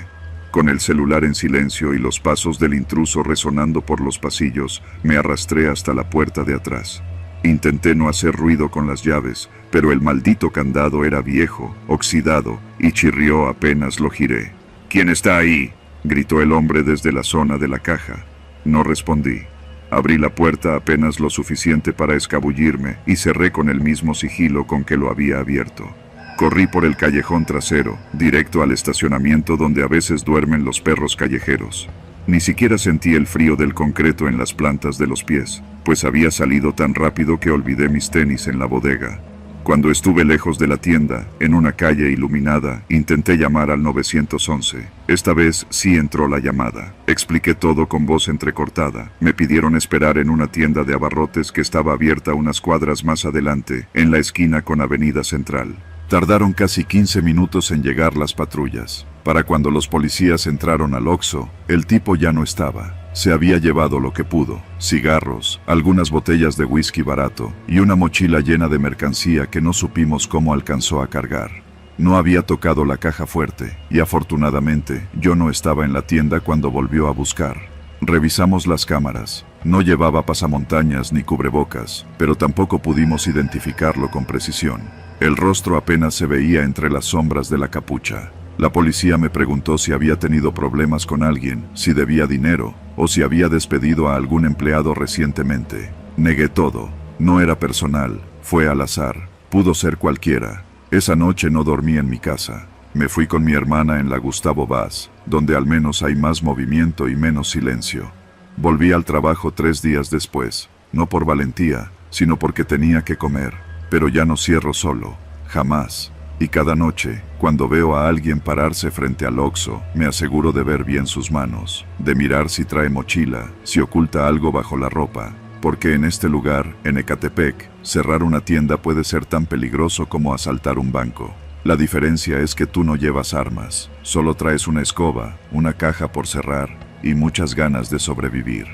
Con el celular en silencio y los pasos del intruso resonando por los pasillos, me arrastré hasta la puerta de atrás. Intenté no hacer ruido con las llaves, pero el maldito candado era viejo, oxidado, y chirrió apenas lo giré. «¿Quién está ahí?», gritó el hombre desde la zona de la caja. No respondí. Abrí la puerta apenas lo suficiente para escabullirme y cerré con el mismo sigilo con que lo había abierto. Corrí por el callejón trasero, directo al estacionamiento donde a veces duermen los perros callejeros. Ni siquiera sentí el frío del concreto en las plantas de los pies, pues había salido tan rápido que olvidé mis tenis en la bodega. Cuando estuve lejos de la tienda, en una calle iluminada, intenté llamar al 911. Esta vez sí entró la llamada. Expliqué todo con voz entrecortada. Me pidieron esperar en una tienda de abarrotes que estaba abierta unas cuadras más adelante, en la esquina con Avenida Central. Tardaron casi 15 minutos en llegar las patrullas. Para cuando los policías entraron al Oxxo, el tipo ya no estaba. Se había llevado lo que pudo: cigarros, algunas botellas de whisky barato y una mochila llena de mercancía que no supimos cómo alcanzó a cargar. No había tocado la caja fuerte, y afortunadamente, yo no estaba en la tienda cuando volvió a buscar. Revisamos las cámaras. No llevaba pasamontañas ni cubrebocas, pero tampoco pudimos identificarlo con precisión. El rostro apenas se veía entre las sombras de la capucha. La policía me preguntó si había tenido problemas con alguien, si debía dinero, o si había despedido a algún empleado recientemente. Negué todo. No era personal, fue al azar, pudo ser cualquiera. Esa noche no dormí en mi casa. Me fui con mi hermana en la Gustavo Vaz, donde al menos hay más movimiento y menos silencio. Volví al trabajo 3 días después, no por valentía, sino porque tenía que comer, pero ya no cierro solo, jamás. Y cada noche, cuando veo a alguien pararse frente al Oxxo, me aseguro de ver bien sus manos, de mirar si trae mochila, si oculta algo bajo la ropa. Porque en este lugar, en Ecatepec, cerrar una tienda puede ser tan peligroso como asaltar un banco. La diferencia es que tú no llevas armas, solo traes una escoba, una caja por cerrar y muchas ganas de sobrevivir.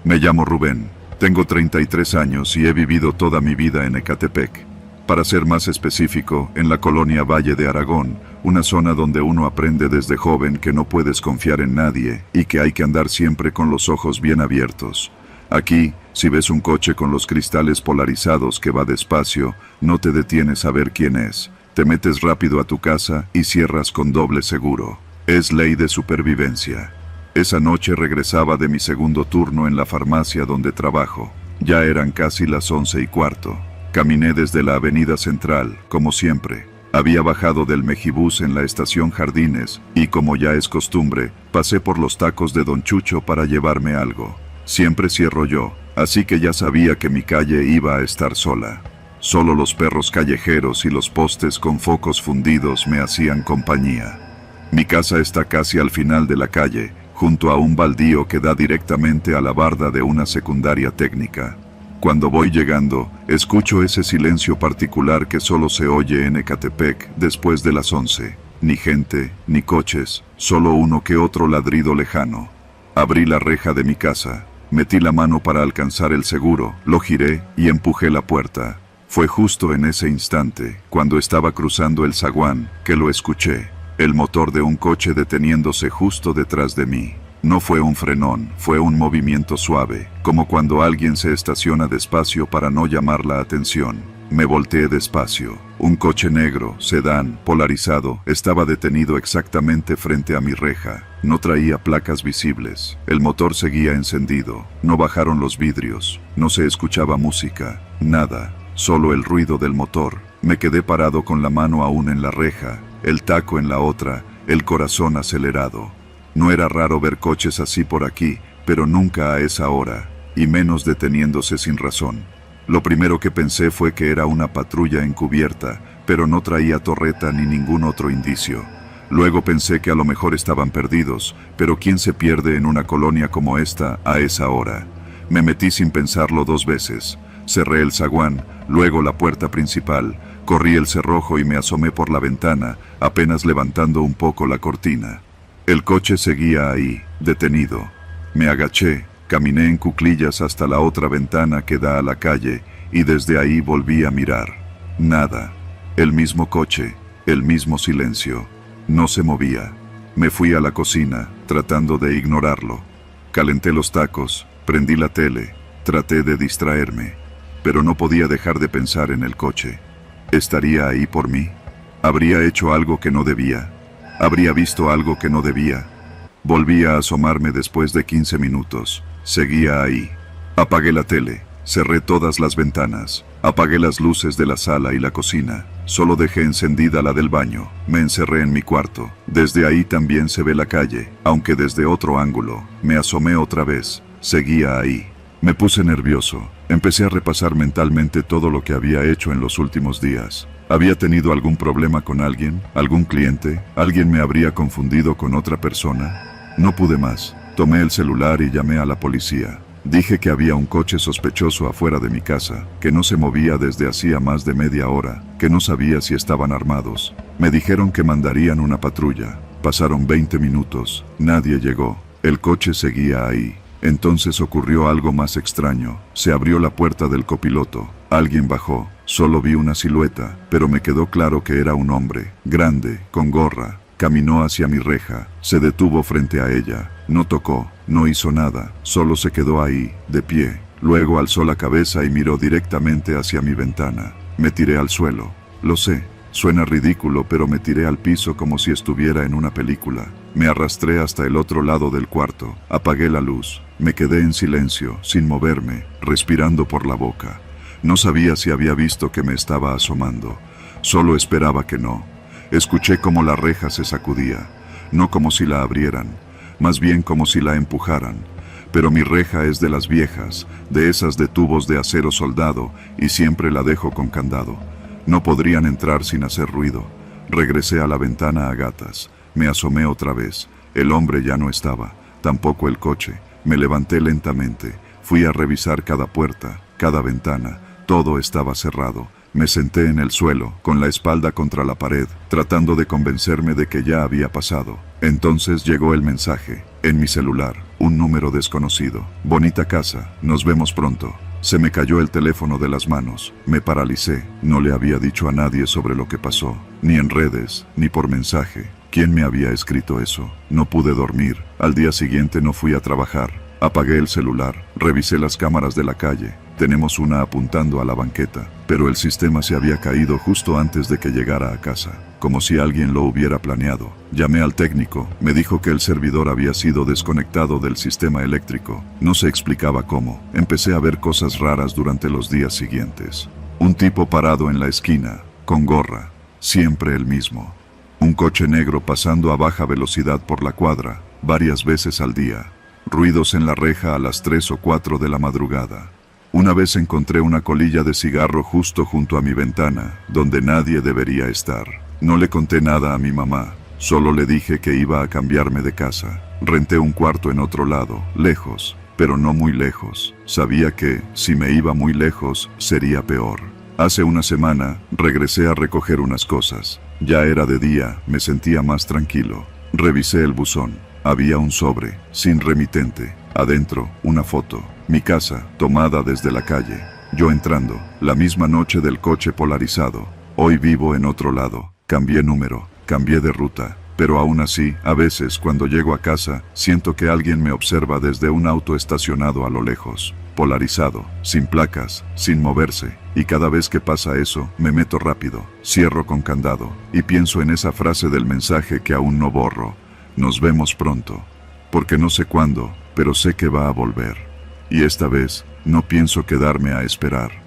Me llamo Rubén, tengo 33 años y he vivido toda mi vida en Ecatepec. Para ser más específico, en la colonia Valle de Aragón, una zona donde uno aprende desde joven que no puedes confiar en nadie y que hay que andar siempre con los ojos bien abiertos. Aquí, si ves un coche con los cristales polarizados que va despacio, no te detienes a ver quién es. Te metes rápido a tu casa y cierras con doble seguro. Es ley de supervivencia. Esa noche regresaba de mi segundo turno en la farmacia donde trabajo. Ya eran casi las 11:15. Caminé desde la avenida Central, como siempre. Había bajado del Mejibús en la estación Jardines y, como ya es costumbre, pasé por los tacos de Don Chucho para llevarme algo. Siempre cierro yo, así que ya sabía que mi calle iba a estar sola. Solo los perros callejeros y los postes con focos fundidos me hacían compañía. Mi casa está casi al final de la calle, junto a un baldío que da directamente a la barda de una secundaria técnica. Cuando voy llegando, escucho ese silencio particular que solo se oye en Ecatepec después de las 11. Ni gente, ni coches, solo uno que otro ladrido lejano. Abrí la reja de mi casa, metí la mano para alcanzar el seguro, lo giré y empujé la puerta. Fue justo en ese instante, cuando estaba cruzando el zaguán, que lo escuché. El motor de un coche deteniéndose justo detrás de mí. No fue un frenón, fue un movimiento suave, como cuando alguien se estaciona despacio para no llamar la atención. Me volteé despacio. Un coche negro, sedán, polarizado, estaba detenido exactamente frente a mi reja. No traía placas visibles. El motor seguía encendido. No bajaron los vidrios. No se escuchaba música. Nada. Solo el ruido del motor. Me quedé parado con la mano aún en la reja, el taco en la otra, el corazón acelerado. No era raro ver coches así por aquí, pero nunca a esa hora, y menos deteniéndose sin razón. Lo primero que pensé fue que era una patrulla encubierta, pero no traía torreta ni ningún otro indicio. Luego pensé que a lo mejor estaban perdidos, pero ¿quién se pierde en una colonia como esta a esa hora? Me metí sin pensarlo 2 veces. Cerré el zaguán, luego la puerta principal, corrí el cerrojo y me asomé por la ventana, apenas levantando un poco la cortina. El coche seguía ahí, detenido. Me agaché, caminé en cuclillas hasta la otra ventana que da a la calle, y desde ahí volví a mirar. Nada. El mismo coche, el mismo silencio. No se movía. Me fui a la cocina, tratando de ignorarlo. Calenté los tacos, prendí la tele, traté de distraerme, pero no podía dejar de pensar en el coche. ¿Estaría ahí por mí? ¿Habría hecho algo que no debía? ¿Habría visto algo que no debía? Volví a asomarme después de 15 minutos. Seguía ahí. Apagué la tele, cerré todas las ventanas, apagué las luces de la sala y la cocina. Solo dejé encendida la del baño. Me encerré en mi cuarto. Desde ahí también se ve la calle, aunque desde otro ángulo. Me asomé otra vez. Seguía ahí. Me puse nervioso. Empecé a repasar mentalmente todo lo que había hecho en los últimos días. ¿Había tenido algún problema con alguien? ¿Algún cliente? ¿Alguien me habría confundido con otra persona? No pude más. Tomé el celular y llamé a la policía. Dije que había un coche sospechoso afuera de mi casa, que no se movía desde hacía más de media hora, que no sabía si estaban armados. Me dijeron que mandarían una patrulla. Pasaron 20 minutos. Nadie llegó. El coche seguía ahí. Entonces ocurrió algo más extraño. Se abrió la puerta del copiloto. Alguien bajó. Solo vi una silueta, pero me quedó claro que era un hombre, grande, con gorra. Caminó hacia mi reja, se detuvo frente a ella. No tocó, no hizo nada, solo se quedó ahí, de pie. Luego alzó la cabeza y miró directamente hacia mi ventana. Me tiré al suelo. Lo sé, suena ridículo, pero me tiré al piso como si estuviera en una película. Me arrastré hasta el otro lado del cuarto, apagué la luz. Me quedé en silencio, sin moverme, respirando por la boca. No sabía si había visto que me estaba asomando. Solo esperaba que no. Escuché cómo la reja se sacudía, no como si la abrieran, más bien como si la empujaran. Pero mi reja es de las viejas, de esas de tubos de acero soldado, y siempre la dejo con candado. No podrían entrar sin hacer ruido. Regresé a la ventana a gatas. Me asomé otra vez. El hombre ya no estaba, tampoco el coche. Me levanté lentamente. Fui a revisar cada puerta, cada ventana. Todo estaba cerrado. Me senté en el suelo, con la espalda contra la pared, tratando de convencerme de que ya había pasado. Entonces llegó el mensaje, en mi celular, un número desconocido. Bonita casa, nos vemos pronto. Se me cayó el teléfono de las manos, me paralicé. No le había dicho a nadie sobre lo que pasó, ni en redes, ni por mensaje. ¿Quién me había escrito eso? No pude dormir. Al día siguiente no fui a trabajar. Apagué el celular, revisé las cámaras de la calle. Tenemos una apuntando a la banqueta, pero el sistema se había caído justo antes de que llegara a casa, como si alguien lo hubiera planeado. Llamé al técnico, me dijo que el servidor había sido desconectado del sistema eléctrico. No se explicaba cómo. Empecé a ver cosas raras durante los días siguientes. Un tipo parado en la esquina, con gorra, siempre el mismo. Un coche negro pasando a baja velocidad por la cuadra, varias veces al día. Ruidos en la reja a las 3 o 4 de la madrugada. Una vez encontré una colilla de cigarro justo junto a mi ventana, donde nadie debería estar. No le conté nada a mi mamá, solo le dije que iba a cambiarme de casa. Renté un cuarto en otro lado, lejos, pero no muy lejos. Sabía que, si me iba muy lejos, sería peor. Hace una semana, regresé a recoger unas cosas. Ya era de día, me sentía más tranquilo. Revisé el buzón. Había un sobre, sin remitente. Adentro, una foto. Mi casa, tomada desde la calle. Yo entrando, la misma noche del coche polarizado. Hoy vivo en otro lado. Cambié número, cambié de ruta. Pero aún así, a veces cuando llego a casa, siento que alguien me observa desde un auto estacionado a lo lejos. Polarizado, sin placas, sin moverse. Y cada vez que pasa eso, me meto rápido. Cierro con candado. Y pienso en esa frase del mensaje que aún no borro. Nos vemos pronto. Porque no sé cuándo, pero sé que va a volver. Y esta vez, no pienso quedarme a esperar.